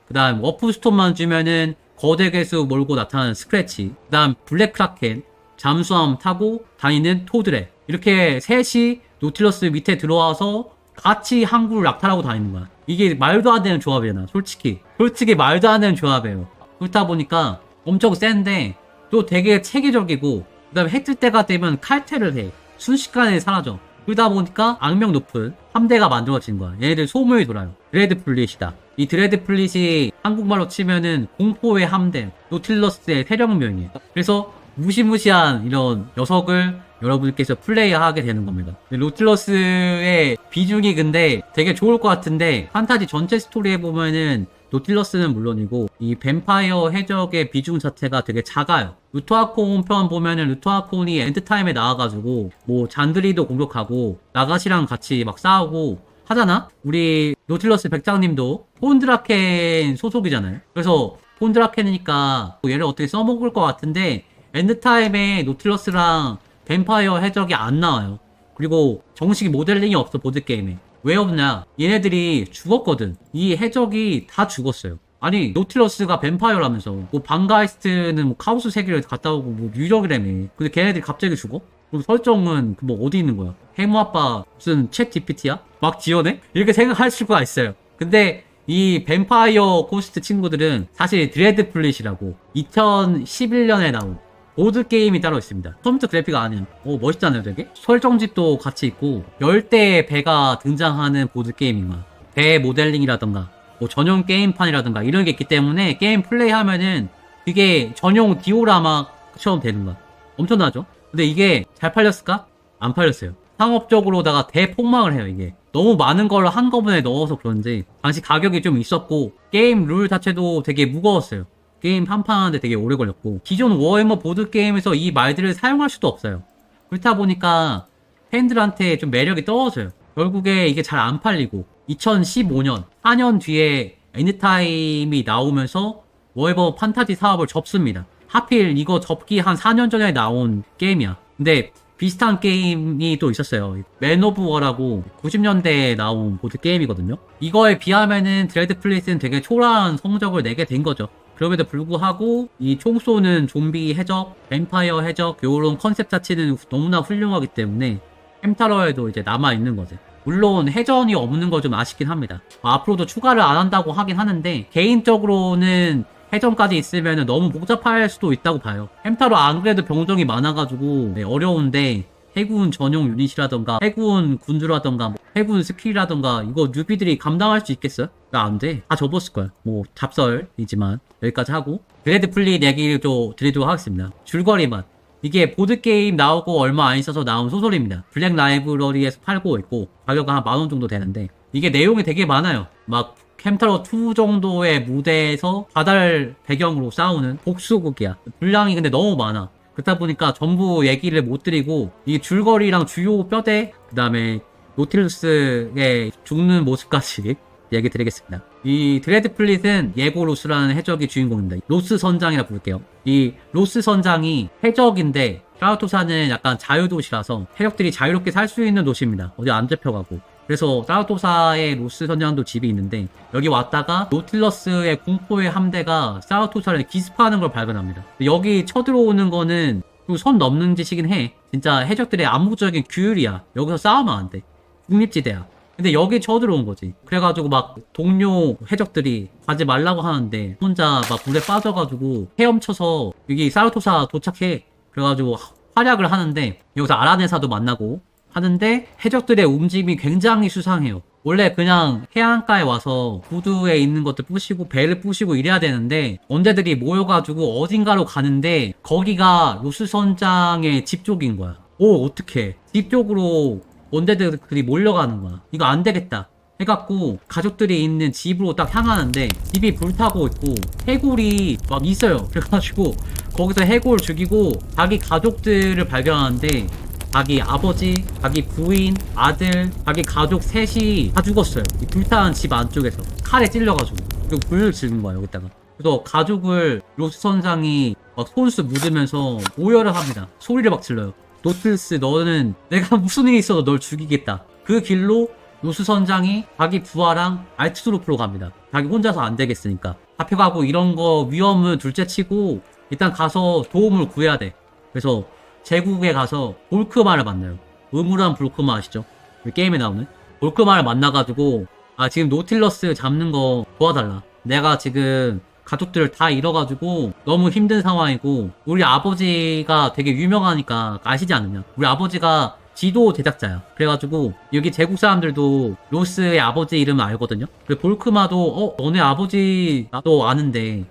그 다음 워프스톤만 주면은 거대 괴수 몰고 나타나는 스크래치, 그 다음 블랙크라켄, 잠수함 타고 다니는 토드레, 이렇게 셋이 노틸러스 밑에 들어와서 같이 항구를 낙탈하고 다니는 거야. 이게 말도 안 되는 조합이잖아. 솔직히 말도 안 되는 조합이에요. 그렇다 보니까 엄청 센데 또 되게 체계적이고, 그 다음에 해 뜰 때가 되면 칼퇴를 해. 순식간에 사라져. 그러다 보니까 악명 높은 함대가 만들어진 거야. 얘네들 소문이 돌아요. 드레드 플릿이다. 이 드레드 플릿이 한국말로 치면은 공포의 함대, 노틸러스의 세력명이에요. 그래서 무시무시한 이런 녀석을 여러분께서 플레이하게 되는 겁니다. 노틸러스의 비중이 근데 되게 좋을 것 같은데 판타지 전체 스토리에 보면은 노틸러스는 물론이고 이 뱀파이어 해적의 비중 자체가 되게 작아요. 루토아콘 편 보면은 루토아콘이 엔드타임에 나와가지고 뭐 잔드리도 공격하고 나가시랑 같이 막 싸우고 하잖아? 우리 노틸러스 백장님도 폰드라켄 소속이잖아요. 그래서 폰드라켄이니까 얘를 어떻게 써먹을 것 같은데 엔드타임에 노틸러스랑 뱀파이어 해적이 안 나와요. 그리고 정식 모델링이 없어, 보드게임에. 왜 없냐? 얘네들이 죽었거든. 이 해적이 다 죽었어요. 아니, 노틸러스가 뱀파이어라면서. 뭐, 방가이스트는 뭐 카오스 세계를 갔다 오고 뭐 유력이라며. 근데 걔네들이 갑자기 죽어? 그럼 설정은 뭐 어디 있는 거야? 해무 아빠 무슨 챗 GPT야? 막 지어내? 이렇게 생각할 수가 있어요. 근데 이 뱀파이어 코스트 친구들은 사실 드레드 플릿이라고 2011년에 나온 보드게임이 따로 있습니다. 컴퓨터 그래픽 아니야. 멋있잖아요, 되게. 설정집도 같이 있고, 열대의 배가 등장하는 보드게임인 거야. 배 모델링이라던가, 뭐 전용 게임판이라던가, 이런 게 있기 때문에 게임 플레이 하면은 그게 전용 디오라마처럼 되는 거야. 엄청나죠? 근데 이게 잘 팔렸을까? 안 팔렸어요. 상업적으로다가 대폭망을 해요, 이게. 너무 많은 걸 한꺼번에 넣어서 그런지, 당시 가격이 좀 있었고, 게임 룰 자체도 되게 무거웠어요. 게임 한 판 하는데 되게 오래 걸렸고, 기존 워해머 보드게임에서 이 말들을 사용할 수도 없어요. 그렇다 보니까 팬들한테 좀 매력이 떨어져요. 결국에 이게 잘 안 팔리고 2015년 4년 뒤에 엔드타임이 나오면서 워해머 판타지 사업을 접습니다. 하필 이거 접기 한 4년 전에 나온 게임이야. 근데 비슷한 게임이 또 있었어요. 맨 오브 워라고 90년대에 나온 보드게임이거든요. 이거에 비하면은 드레드 플릿은 되게 초라한 성적을 내게 된 거죠. 그럼에도 불구하고 이 총 쏘는 좀비 해적, 뱀파이어 해적 요런 컨셉 자체는 너무나 훌륭하기 때문에 햄타러에도 이제 남아있는 거지. 물론 해전이 없는 거 좀 아쉽긴 합니다. 앞으로도 추가를 안 한다고 하긴 하는데 개인적으로는 해전까지 있으면 너무 복잡할 수도 있다고 봐요. 햄타러 안 그래도 병정이 많아가지고 어려운데 해군 전용 유닛이라던가 해군 군주라던가 뭐 해군 스킬이라던가 이거 뉴비들이 감당할 수 있겠어요? 안 돼. 다 접었을 거야. 뭐 잡설이지만 여기까지 하고 드레드 플릿 얘기를 좀 드리도록 하겠습니다. 줄거리만. 이게 보드게임 나오고 얼마 안 있어서 나온 소설입니다. 블랙 라이브러리에서 팔고 있고 가격은 한 10,000원 정도 되는데 이게 내용이 되게 많아요. 막 햄타러 2 정도의 무대에서 바다를 배경으로 싸우는 복수극이야. 분량이 근데 너무 많아. 그렇다 보니까 전부 얘기를 못 드리고 이 줄거리랑 주요 뼈대, 그 다음에 노틸러스의 죽는 모습까지 얘기 드리겠습니다. 이 드레드플릿은 예고 로스라는 해적이 주인공입니다. 로스 선장이라 부를게요. 이 로스 선장이 해적인데 사라토사는 약간 자유도시라서 해적들이 자유롭게 살 수 있는 도시입니다. 어디 안 잡혀가고. 그래서 사라토사의 로스 선장도 집이 있는데 여기 왔다가 노틸러스의 공포의 함대가 사라토사를 기습하는 걸 발견합니다. 여기 쳐들어오는 거는 좀 선 넘는 짓이긴 해. 진짜 해적들의 암묵적인 규율이야. 여기서 싸우면 안 돼. 국립지대야. 근데 여기 쳐들어온 거지. 그래가지고 막 동료 해적들이 가지 말라고 하는데 혼자 막 물에 빠져가지고 헤엄쳐서 여기 사라토사 도착해. 그래가지고 활약을 하는데 여기서 아라네사도 만나고 하는데 해적들의 움직임이 굉장히 수상해요. 원래 그냥 해안가에 와서 구두에 있는 것들 부시고 배를 부시고 이래야 되는데 언제들이 모여가지고 어딘가로 가는데 거기가 로스 선장의 집 쪽인 거야. 오, 어떡해. 집 쪽으로 원대들이 몰려가는 거야. 이거 안 되겠다 해갖고 가족들이 있는 집으로 딱 향하는데 집이 불타고 있고 해골이 막 있어요. 그래가지고 거기서 해골 죽이고 자기 가족들을 발견하는데 자기 아버지, 자기 부인, 아들, 자기 가족 셋이 다 죽었어요. 이 불타는 집 안쪽에서 칼에 찔려가지고 그리고 불을 지른 거야 여기다가. 그래서 가족을 로스 선장이 막 손수 묻으면서 오열을 합니다. 소리를 막 질러요. 노틸스, 너는 내가 무슨 일이 있어도 널 죽이겠다. 그 길로 로스 선장이 자기 부하랑 알트루프로 갑니다. 자기 혼자서 안 되겠으니까. 잡혀가고 이런 거 위험은 둘째치고 일단 가서 도움을 구해야 돼. 그래서 제국에 가서 볼크마를 만나요. 음울한 볼크마 아시죠? 게임에 나오는 볼크마를 만나가지고 지금 노틸러스 잡는 거 도와달라. 내가 지금 가족들을 다 잃어가지고 너무 힘든 상황이고 우리 아버지가 되게 유명하니까 아시지 않느냐? 우리 아버지가 지도 제작자야. 그래가지고 여기 제국 사람들도 로스의 아버지 이름을 알거든요. 그리고 볼크마도 너네 아버지 나도 아는데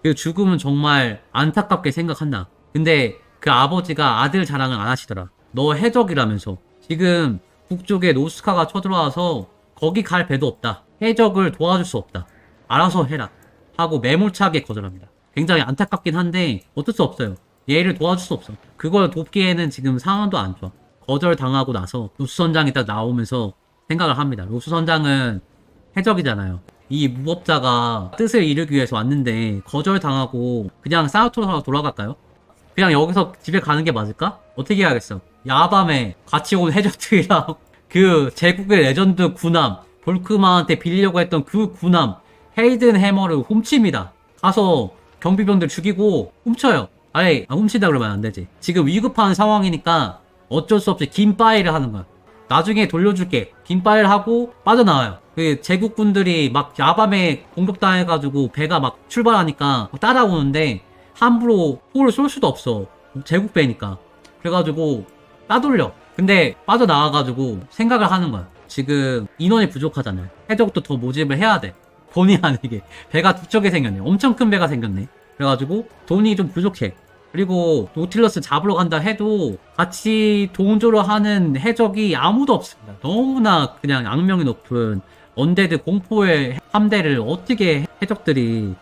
그 죽음은 정말 안타깝게 생각한다. 근데 그 아버지가 아들 자랑을 안 하시더라. 너 해적이라면서. 지금 북쪽에 노스카가 쳐들어와서 거기 갈 배도 없다. 해적을 도와줄 수 없다. 알아서 해라. 하고 매몰차게 거절합니다. 굉장히 안타깝긴 한데 어쩔 수 없어요. 얘를 도와줄 수 없어. 그걸 돕기에는 지금 상황도 안 좋아. 거절당하고 나서 로스 선장이 딱 나오면서 생각을 합니다. 로스 선장은 해적이잖아요. 이 무법자가 뜻을 이루기 위해서 왔는데 거절당하고 그냥 사우토로 돌아갈까요? 그냥 여기서 집에 가는 게 맞을까? 어떻게 해야겠어? 야밤에 같이 온 해적들이랑 그 제국의 레전드 군함 볼크마한테 빌리려고 했던 그 군함 헤이든 해머를 훔칩니다. 가서 경비병들 죽이고 훔쳐요. 아예 훔친다 그러면 안 되지. 지금 위급한 상황이니까 어쩔 수 없이 긴 빠이를 하는 거야. 나중에 돌려줄게. 긴 빠이를 하고 빠져나와요. 그 제국군들이 막 야밤에 공격당해가지고 배가 막 출발하니까 따라오는데 함부로 포를 쏠 수도 없어. 제국 배니까. 그래가지고 따돌려. 근데 빠져나와가지고 생각을 하는 거야. 지금 인원이 부족하잖아요. 해적도 더 모집을 해야 돼. 본의 아니게 배가 두 척이 생겼네. 엄청 큰 배가 생겼네. 그래가지고 돈이 좀 부족해. 그리고 노틸러스 잡으러 간다 해도 같이 동조를 하는 해적이 아무도 없습니다. 너무나 그냥 악명이 높은 언데드 공포의 함대를 어떻게 해적들이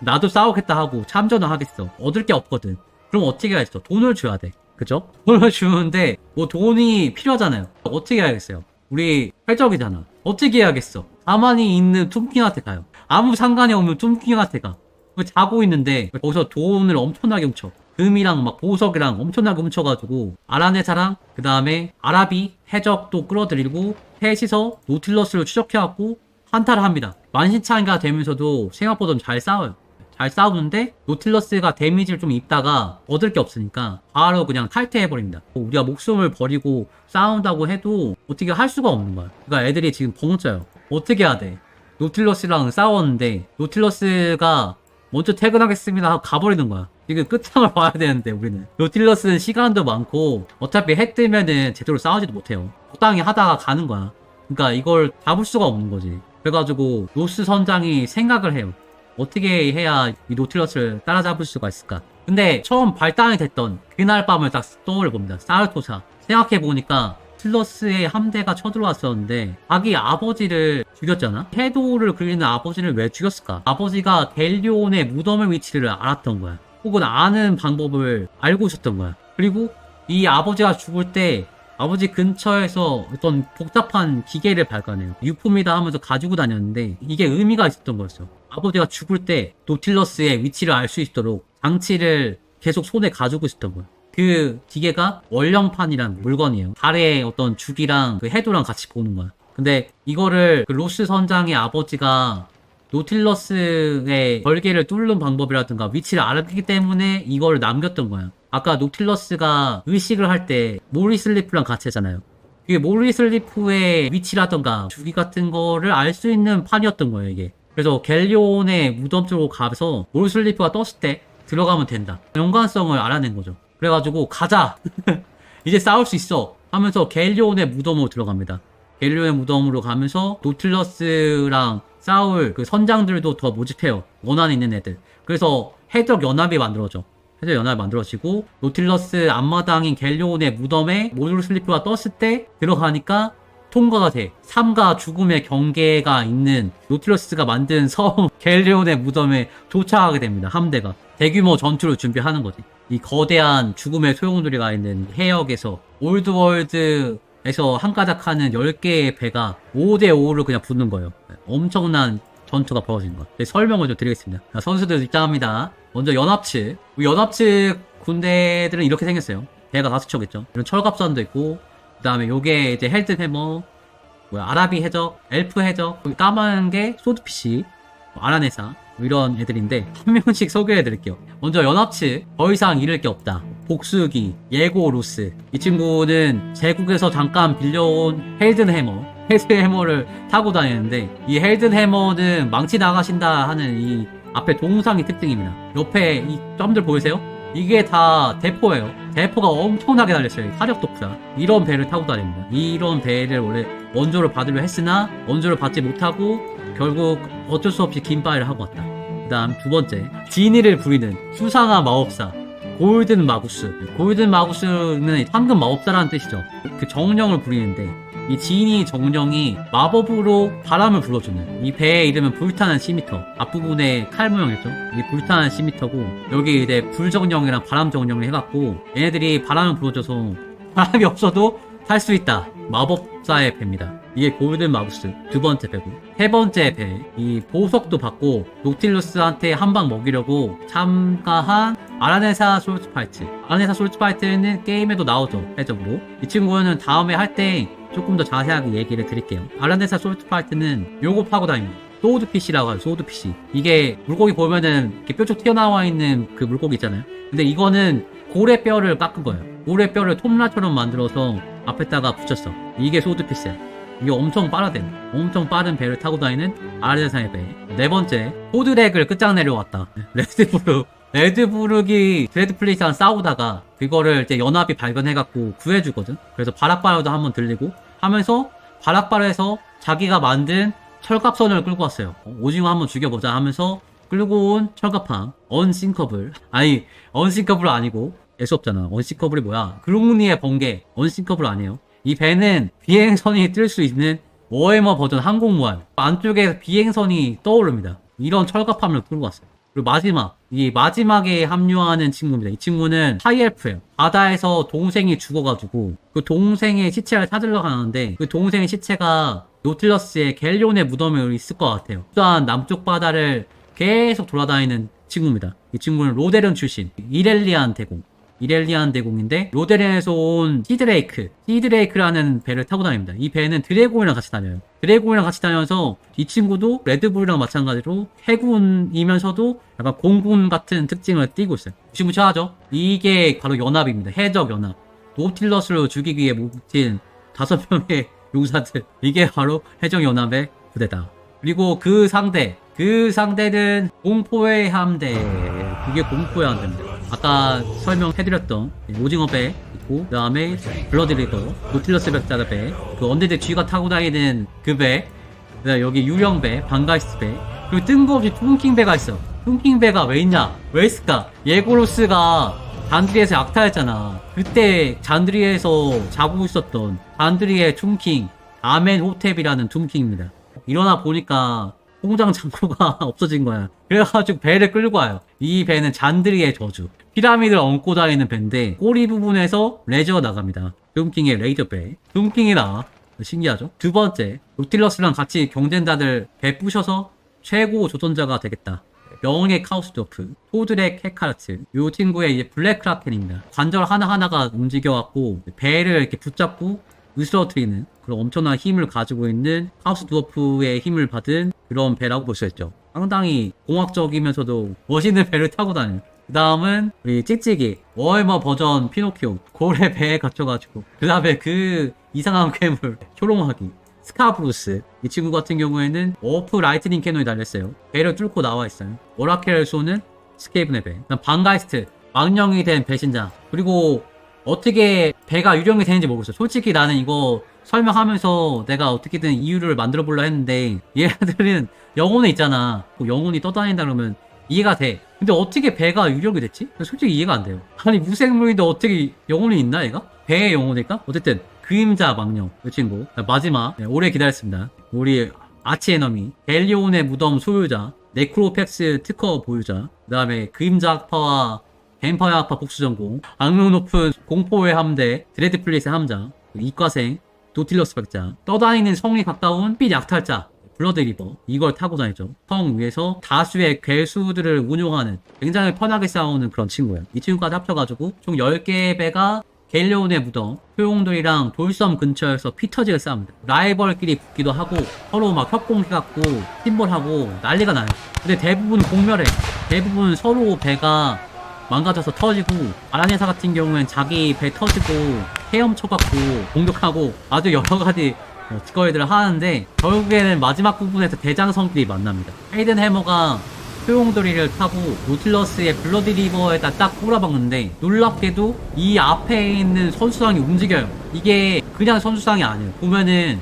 나도 싸우겠다 하고 참전을 하겠어. 얻을 게 없거든. 그럼 어떻게 하겠어? 돈을 줘야 돼. 그죠? 돈을 주는데 뭐 돈이 필요하잖아요. 어떻게 해야겠어요? 우리 해적이잖아. 어떻게 해야겠어? 가만히 있는 툼킹한테 가요. 아무 상관이 없는 툼킹한테 가. 자고 있는데 거기서 돈을 엄청나게 훔쳐. 금이랑 막 보석이랑 엄청나게 훔쳐가지고 아라네사랑 그 다음에 아라비 해적도 끌어들이고 셋이서 노틸러스를 추적해갖고 한타를 합니다. 만신창이가 되면서도 생각보다 잘 싸워요. 잘 싸우는데 노틸러스가 데미지를 좀 입다가 얻을 게 없으니까 바로 그냥 탈퇴해버립니다. 우리가 목숨을 버리고 싸운다고 해도 어떻게 할 수가 없는 거야. 그러니까 애들이 지금 벙쪄요. 어떻게 해야 돼? 노틸러스랑 싸웠는데 노틸러스가 먼저 퇴근하겠습니다 하고 가버리는 거야. 지금 끝장을 봐야 되는데 우리는 노틸러스는 시간도 많고 어차피 해 뜨면은 제대로 싸우지도 못해요. 적당히 하다가 가는 거야. 그러니까 이걸 잡을 수가 없는 거지. 그래가지고 로스 선장이 생각을 해요. 어떻게 해야 이 노틸러스를 따라잡을 수가 있을까? 근데 처음 발단이 됐던 그날 밤을 딱 떠올려봅니다. 사르토사. 생각해보니까 노틸러스의 함대가 쳐들어왔었는데 자기 아버지를 죽였잖아? 해도를 그리는 아버지를 왜 죽였을까? 아버지가 델리온의 무덤의 위치를 알았던 거야. 혹은 아는 방법을 알고 있었던 거야. 그리고 이 아버지가 죽을 때 아버지 근처에서 어떤 복잡한 기계를 발견해요. 유품이다 하면서 가지고 다녔는데 이게 의미가 있었던 거였어요. 아버지가 죽을 때 노틸러스의 위치를 알 수 있도록 장치를 계속 손에 가지고 있었던 거예요. 그 기계가 원령판이란 물건이에요. 달의 어떤 주기랑 그 해도랑 같이 보는 거야. 근데 이거를 그 로스 선장의 아버지가 노틸러스의 결계를 뚫는 방법이라든가 위치를 알았기 때문에 이걸 남겼던 거야. 아까 노틸러스가 의식을 할 때 모리슬리프랑 같이 하잖아요. 이게 모리슬리프의 위치라든가 주기 같은 거를 알 수 있는 판이었던 거예요, 이게. 그래서 갤리온의 무덤 쪽으로 가서 모리슬리프가 떴을 때 들어가면 된다. 연관성을 알아낸 거죠. 그래가지고 가자! 이제 싸울 수 있어! 하면서 갤리온의 무덤으로 들어갑니다. 갤리온의 무덤으로 가면서 노틸러스랑 싸울 그 선장들도 더 모집해요. 원한 있는 애들. 그래서 해적 연합이 만들어져. 해적 연합이 만들어지고 노틸러스 앞마당인 갤리온의 무덤에 모리슬리프가 떴을 때 들어가니까 통과가 돼. 삶과 죽음의 경계가 있는 노틸러스가 만든 섬 갤리온의 무덤에 도착하게 됩니다. 함대가. 대규모 전투를 준비하는 거지. 이 거대한 죽음의 소용돌이가 있는 해역에서 올드월드에서 한가닥하는 10개의 배가 5대5를 그냥 붙는 거예요. 엄청난 전투가 벌어진 것. 설명을 좀 드리겠습니다. 자, 선수들 입장합니다. 먼저 연합 측. 연합 측 군대들은 이렇게 생겼어요. 배가 5척 있죠. 이런 철갑선도 있고, 그 다음에 요게 이제 헬드 해머, 아라비 해적, 엘프 해적, 까만 게 소드피시, 아라네사, 이런 애들인데 한 명씩 소개해 드릴게요. 먼저 연합 측, 더 이상 잃을 게 없다. 복수기, 예고 루스. 이 친구는 제국에서 잠깐 빌려온 헬든 해머를 타고 다니는데, 이 헬든 해머는 망치 나가신다 하는 이 앞에 동상이 특징입니다. 옆에 이 점들 보이세요? 이게 다 대포예요. 대포가 엄청나게 달렸어요. 화력 독사. 이런 배를 타고 다닙니다. 이런 배를 원래 원조를 받으려 했으나 원조를 받지 못하고 결국 어쩔 수 없이 긴바이를 하고 왔다. 그 다음 두 번째, 지니를 부리는 수상한 마법사 골든 마구스. 골든 마구스는 황금 마법사라는 뜻이죠. 그 정령을 부리는데 이 지니 정령이 마법으로 바람을 불어주는, 이 배의 이름은 불타는 시미터. 앞부분에 칼 모양이죠. 이 불타는 시미터고, 여기 이제 불정령이랑 바람정령을 해갖고 얘네들이 바람을 불어줘서 바람이 없어도 탈 수 있다. 마법사의 배입니다. 이게 골든 마구스 두 번째 배고, 세 번째 배, 이 보석도 받고 노틸러스한테 한 방 먹이려고 참가한 아라네사 솔트파이트. 아라네사 솔트파이트는 게임에도 나오죠, 해적으로. 이 친구는 다음에 할 때 조금 더 자세하게 얘기를 드릴게요. 아라네사 솔트파이트는 요거 파고 다닙니다. 소드피시라고 하죠. 소드피시. 이게 물고기 보면은 이렇게 뾰족 튀어나와 있는 그 물고기 있잖아요. 근데 이거는 고래 뼈를 깎은 거예요. 고래 뼈를 톱라처럼 만들어서 앞에다가 붙였어. 이게 소드피스야. 이게 엄청 엄청 빠른 배를 타고 다니는 아르데사의 배. 네 번째, 포드렉을 끝장내려왔다. 레드부르기 드레드플레이스랑 싸우다가 그거를 이제 연합이 발견해갖고 구해주거든. 그래서 바락바르도 한번 들리고 하면서 바락바르에서 자기가 만든 철갑선을 끌고 왔어요. 오징어 한번 죽여보자 하면서 끌고 온 철갑함 언싱커블. 아니, 언싱커블 아니고 애수없잖아. 언싱커블이 뭐야? 그롱니의 번개. 언싱커블 아니에요. 이 배는 비행선이 뜰 수 있는 워해머 버전 항공모함. 안쪽에 비행선이 떠오릅니다. 이런 철갑함을 끌고 왔어요. 그리고 이 마지막에 합류하는 친구입니다. 이 친구는 하이엘프예요. 바다에서 동생이 죽어가지고 그 동생의 시체를 찾으러 가는데, 그 동생의 시체가 노틸러스의 갤리온의 무덤에 있을 것 같아요. 또한 남쪽 바다를 계속 돌아다니는 친구입니다. 이 친구는 로데른 출신, 이렐리안 대공인데, 로데른에서 온 시드레이크라는 배를 타고 다닙니다. 이 배는 드래곤이랑 같이 다녀요. 드래곤이랑 같이 다녀서 이 친구도 레드불이랑 마찬가지로 해군이면서도 약간 공군 같은 특징을 띠고 있어요. 무시무시하죠? 이게 바로 연합입니다. 해적 연합. 노틸러스를 죽이기 위해 뭉친 5명의 용사들. 이게 바로 해적 연합의 부대다. 그리고 그 상대는 공포의 함대. 이게 공포의 함대입니다. 아까 설명해드렸던 오징어 배 있고, 그 다음에 블러드 리버, 노틸러스 백자의 배, 그 언데드 쥐가 타고 다니는 그 배, 그 다음에 여기 유령 배, 방가이스트 배, 그리고 뜬금없이 퉁킹 배가 있어. 퉁킹 배가 왜 있냐? 왜 있을까? 예고로스가 잔드리에서 악타였잖아. 그때 잔드리에서 자고 있었던 잔드리의 퉁킹, 아멘호텝이라는 퉁킹입니다. 일어나 보니까 공장 창고가 없어진 거야. 그래가지고 배를 끌고 와요. 이 배는 잔드리의 저주. 피라미드를 얹고 다니는 배인데 꼬리 부분에서 레저가 나갑니다. 드움킹의 레이저배. 드움킹이 나와. 신기하죠? 두 번째, 노틸러스랑 같이 경쟁자들 배 부셔서 최고 조선자가 되겠다. 명예 카우스도프, 토드렉 헤카르트, 요 친구의 이제 블랙 크라켄입니다. 관절 하나하나가 움직여갖고 배를 이렇게 붙잡고 으스러뜨리는 그런 엄청난 힘을 가지고 있는 카우스도프의 힘을 받은 그런 배라고 볼 수 있죠. 상당히 공학적이면서도 멋있는 배를 타고 다녀요. 그 다음은 우리 찍찍이 워해머 버전 피노키오 고래 배에 갇혀가지고 그 다음에 그 이상한 괴물 효롱하기 스카브루스. 이 친구 같은 경우에는 워프 라이트닝 캐논이 달렸어요. 배를 뚫고 나와 있어요. 오라켈을 쏘는 스케이븐의 배. 그다음 방가이스트 망령이 된 배신자. 그리고 어떻게 배가 유령이 되는지 모르겠어요. 솔직히 나는 이거 설명하면서 내가 어떻게든 이유를 만들어 보려 했는데 얘네들은 영혼이 있잖아. 영혼이 떠다닌다 그러면 이해가 돼. 근데 어떻게 배가 유령이 됐지? 솔직히 이해가 안 돼요. 아니 무생물인데 어떻게 영혼이 있나 얘가? 배의 영혼일까? 어쨌든 그림자 망령 이 친구. 마지막 오래 기다렸습니다. 우리 아치에너미 벨리온의 무덤 소유자 네크로펙스 특허 보유자. 그 다음에 그림자 학파와 뱀파이어 학파 복수 전공 악명 높은 공포의 함대 드레드플레이스 함자 이과생 노틸러스 백자 떠다니는 성에 가까운 빛 약탈자 블러드리버. 이걸 타고 다니죠. 성 위에서 다수의 괴수들을 운용하는 굉장히 편하게 싸우는 그런 친구예요. 이 친구까지 합쳐가지고 총 10개의 배가 갤리온의 무덤 소용돌이랑 돌섬 근처에서 피 터지게 싸웁니다. 라이벌끼리 붙기도 하고 서로 막 협공해갖고 팀볼하고 난리가 나요. 근데 대부분 공멸해. 대부분 서로 배가 망가져서 터지고 아라네사 같은 경우엔 자기 배 터지고 헤엄쳐갖고 공격하고 아주 여러가지 짓거리들을 하는데 결국에는 마지막 부분에서 대장성끼리 만납니다. 헤이든 해머가 소용돌이를 타고 노틸러스의 블러디 리버에다 딱 꼬라박는데 놀랍게도 이 앞에 있는 선수상이 움직여요. 이게 그냥 선수상이 아니에요. 보면은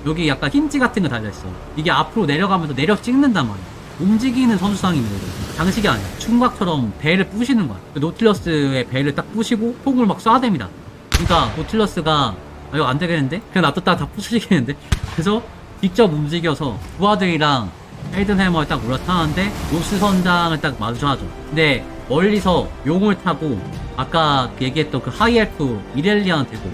여기 약간 힌지 같은 거 달려있어. 이게 앞으로 내려가면서 내려 찍는단 말이야. 움직이는 선수상입니다. 장식이 아니야. 충각처럼 배를 부시는 거야. 노틸러스의 배를 딱 부시고 폭을 막 쏴댑니다. 그러니까 노틸러스가 이거 안 되겠는데? 그냥 놔뒀다가 다 부수시겠는데? 그래서 직접 움직여서 부하들이랑 헤이든해머를 딱 올라타는데 로스 선장을 딱 마주하죠. 근데 멀리서 용을 타고 아까 얘기했던 그 하이엘프 이렐리안 대공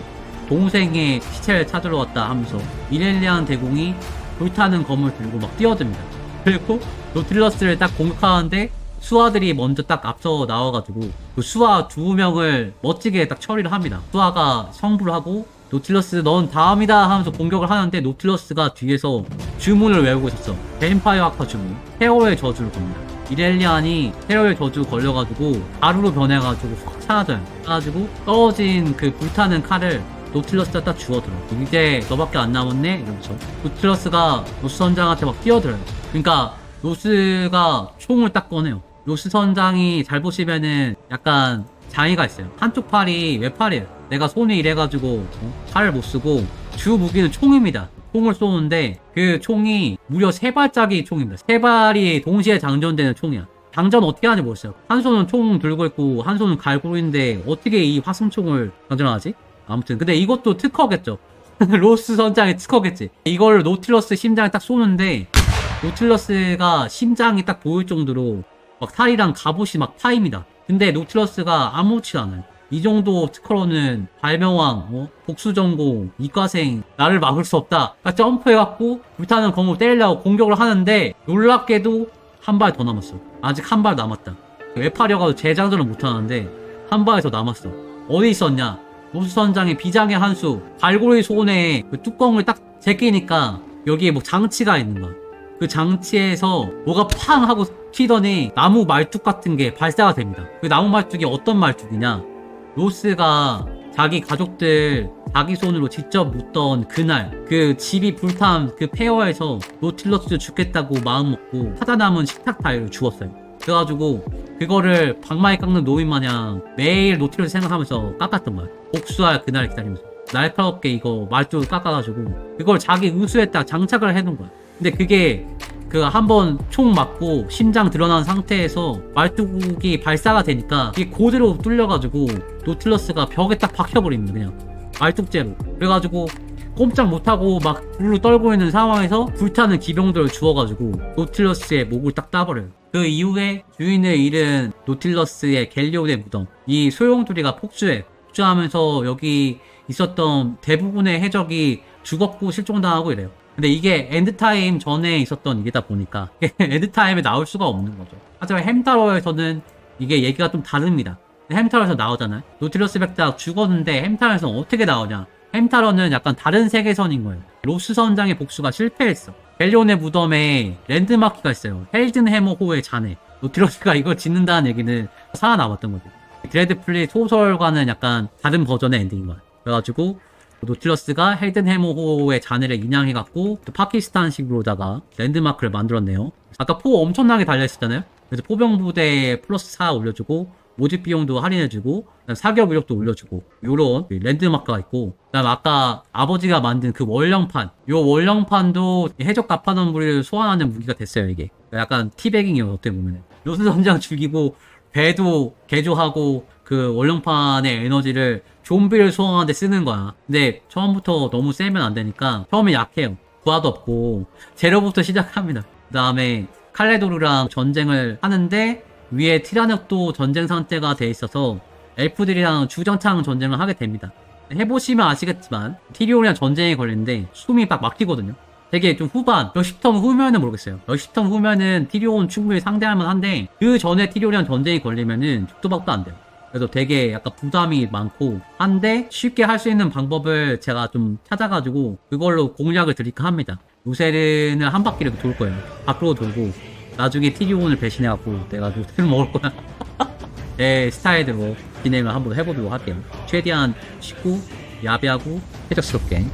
동생의 시체를 찾으러 왔다 하면서 이렐리안 대공이 불타는 검을 들고 막 뛰어듭니다. 그리고 노틸러스를 딱 공격하는데 수하들이 먼저 딱 앞서 나와가지고 그 수하 2명을 멋지게 딱 처리를 합니다. 수하가 성불을 하고 노틸러스 넌 다음이다 하면서 공격을 하는데 노틸러스가 뒤에서 주문을 외우고 있었어. 뱀파이어 학파 주문 테러의 저주를 겁니다. 이렐리안이 테러의 저주 걸려가지고 가루로 변해가지고 확 사라져요. 사라지고 떨어진 그 불타는 칼을 노틸러스가 딱 주워들어. 이제 너밖에 안 남았네 이러면서 노틸러스가 로스 선장한테 막 뛰어들어요. 그러니까 로스가 총을 딱 꺼내요. 로스 선장이 잘 보시면은 약간 장애가 있어요. 한쪽 팔이 외팔이에요. 내가 손이 이래가지고 팔을 못 쓰고 주 무기는 총입니다. 총을 쏘는데 그 총이 무려 3발짜리 총입니다. 3발이 동시에 장전되는 총이야. 장전 어떻게 하는지 모르겠어요. 한 손은 총 들고 있고 한 손은 갈고리인데 어떻게 이 화승총을 장전하지? 아무튼 근데 이것도 특허겠죠. 로스 선장의 특허겠지. 이걸 노틸러스 심장에 딱 쏘는데 노틸러스가 심장이 딱 보일 정도로 막 살이랑 갑옷이 막 파입니다. 근데 노틸러스가 아무렇지도 않아요. 이 정도 특허로는 발명왕, 복수전공, 이과생 나를 막을 수 없다. 그러니까 점프해갖고 불타는 검을 때리려고 공격을 하는데 놀랍게도 한 발 더 남았어. 아직 한 발 남았다. 외파려가도 재장전을 못하는데 한 발이 더 남았어. 어디 있었냐? 로스 선장의 비장의 한수 갈고리 손에 그 뚜껑을 딱 제끼니까 여기에 뭐 장치가 있는 거야. 그 장치에서 뭐가 팡 하고 튀더니 나무 말뚝 같은 게 발사가 됩니다. 그 나무 말뚝이 어떤 말뚝이냐? 로스가 자기 가족들 자기 손으로 직접 묻던 그날 그 집이 불탄 그 폐허에서 노틸러스 죽겠다고 마음먹고 살아남은 식탁 타일을 주웠어요. 그래가지고 그거를 방망이 깎는 노인 마냥 매일 노틸러스 생각하면서 깎았던 거야. 복수할 그날을 기다리면서 날카롭게 이거 말뚝을 깎아가지고 그걸 자기 의수에다 장착을 해놓은 거야. 근데 그게 그 한번 총 맞고 심장 드러난 상태에서 말뚝이 발사가 되니까 이게 그대로 뚫려가지고 노틸러스가 벽에 딱 박혀버립니다. 그냥 말뚝째로. 그래가지고 꼼짝 못하고 막 불로 떨고 있는 상황에서 불타는 기병들을 주워가지고 노틸러스의 목을 딱 따버려요. 그 이후에 주인을 잃은 노틸러스의 갤리온의 무덤 이 소용돌이가 폭주해 독주하면서 여기 있었던 대부분의 해적이 죽었고 실종당하고 이래요. 근데 이게 엔드타임 전에 있었던 일이다 보니까 엔드타임에 나올 수가 없는 거죠. 하지만 햄타로에서는 이게 얘기가 좀 다릅니다. 햄타로에서 나오잖아요. 노틸러스 백작 죽었는데 햄타로에서는 어떻게 나오냐. 햄타로는 약간 다른 세계선인 거예요. 로스 선장의 복수가 실패했어. 벨리온의 무덤에 랜드마크가 있어요. 헬든 해머호의 잔해. 노틸러스가 이걸 짓는다는 얘기는 살아남았던 거죠. 드레드플릿 소설과는 약간 다른 버전의 엔딩인 거야. 그래가지고 노틸러스가 헬든 해머호의 잔해를 인양해갖고 또 파키스탄식으로다가 랜드마크를 만들었네요. 아까 포 엄청나게 달려있었잖아요. 그래서 포병 부대에 플러스 4 올려주고 모집 비용도 할인해주고 사격 위력도 올려주고 요런 랜드마크가 있고, 그다음 아까 아버지가 만든 그 원령판, 요 원령판도 해적 갑판원 무리를 소환하는 무기가 됐어요. 이게 약간 티백잉이에요. 어떻게 보면 요술 선장 죽이고 배도 개조하고 그 원령판의 에너지를 좀비를 소환하는데 쓰는 거야. 근데 처음부터 너무 세면 안 되니까 처음에 약해요. 부하도 없고 제로부터 시작합니다. 그 다음에 칼레도르랑 전쟁을 하는데 위에 티라노도 전쟁 상태가 돼 있어서 엘프들이랑 주전창 전쟁을 하게 됩니다. 해보시면 아시겠지만 티리온이랑 전쟁이 걸리는데 숨이 막 막히거든요. 되게 좀 후반, 몇십 턴 후면은 모르겠어요. 몇십 턴 후면은 티리온 충분히 상대할 만한데 그 전에 티리온이랑 전쟁이 걸리면은 죽도 박도 안 돼요. 그래서 되게 약간 부담이 많고 한데 쉽게 할 수 있는 방법을 제가 좀 찾아가지고 그걸로 공략을 드릴까 합니다. 루세른을 한 바퀴 이렇게 돌 거예요. 밖으로 돌고 나중에 티리온을 배신해갖고 내가 루세른 먹을 거야. 내 스타일대로 진행을 한번 해보도록 할게요. 최대한 쉽고 야비하고 해적스럽게.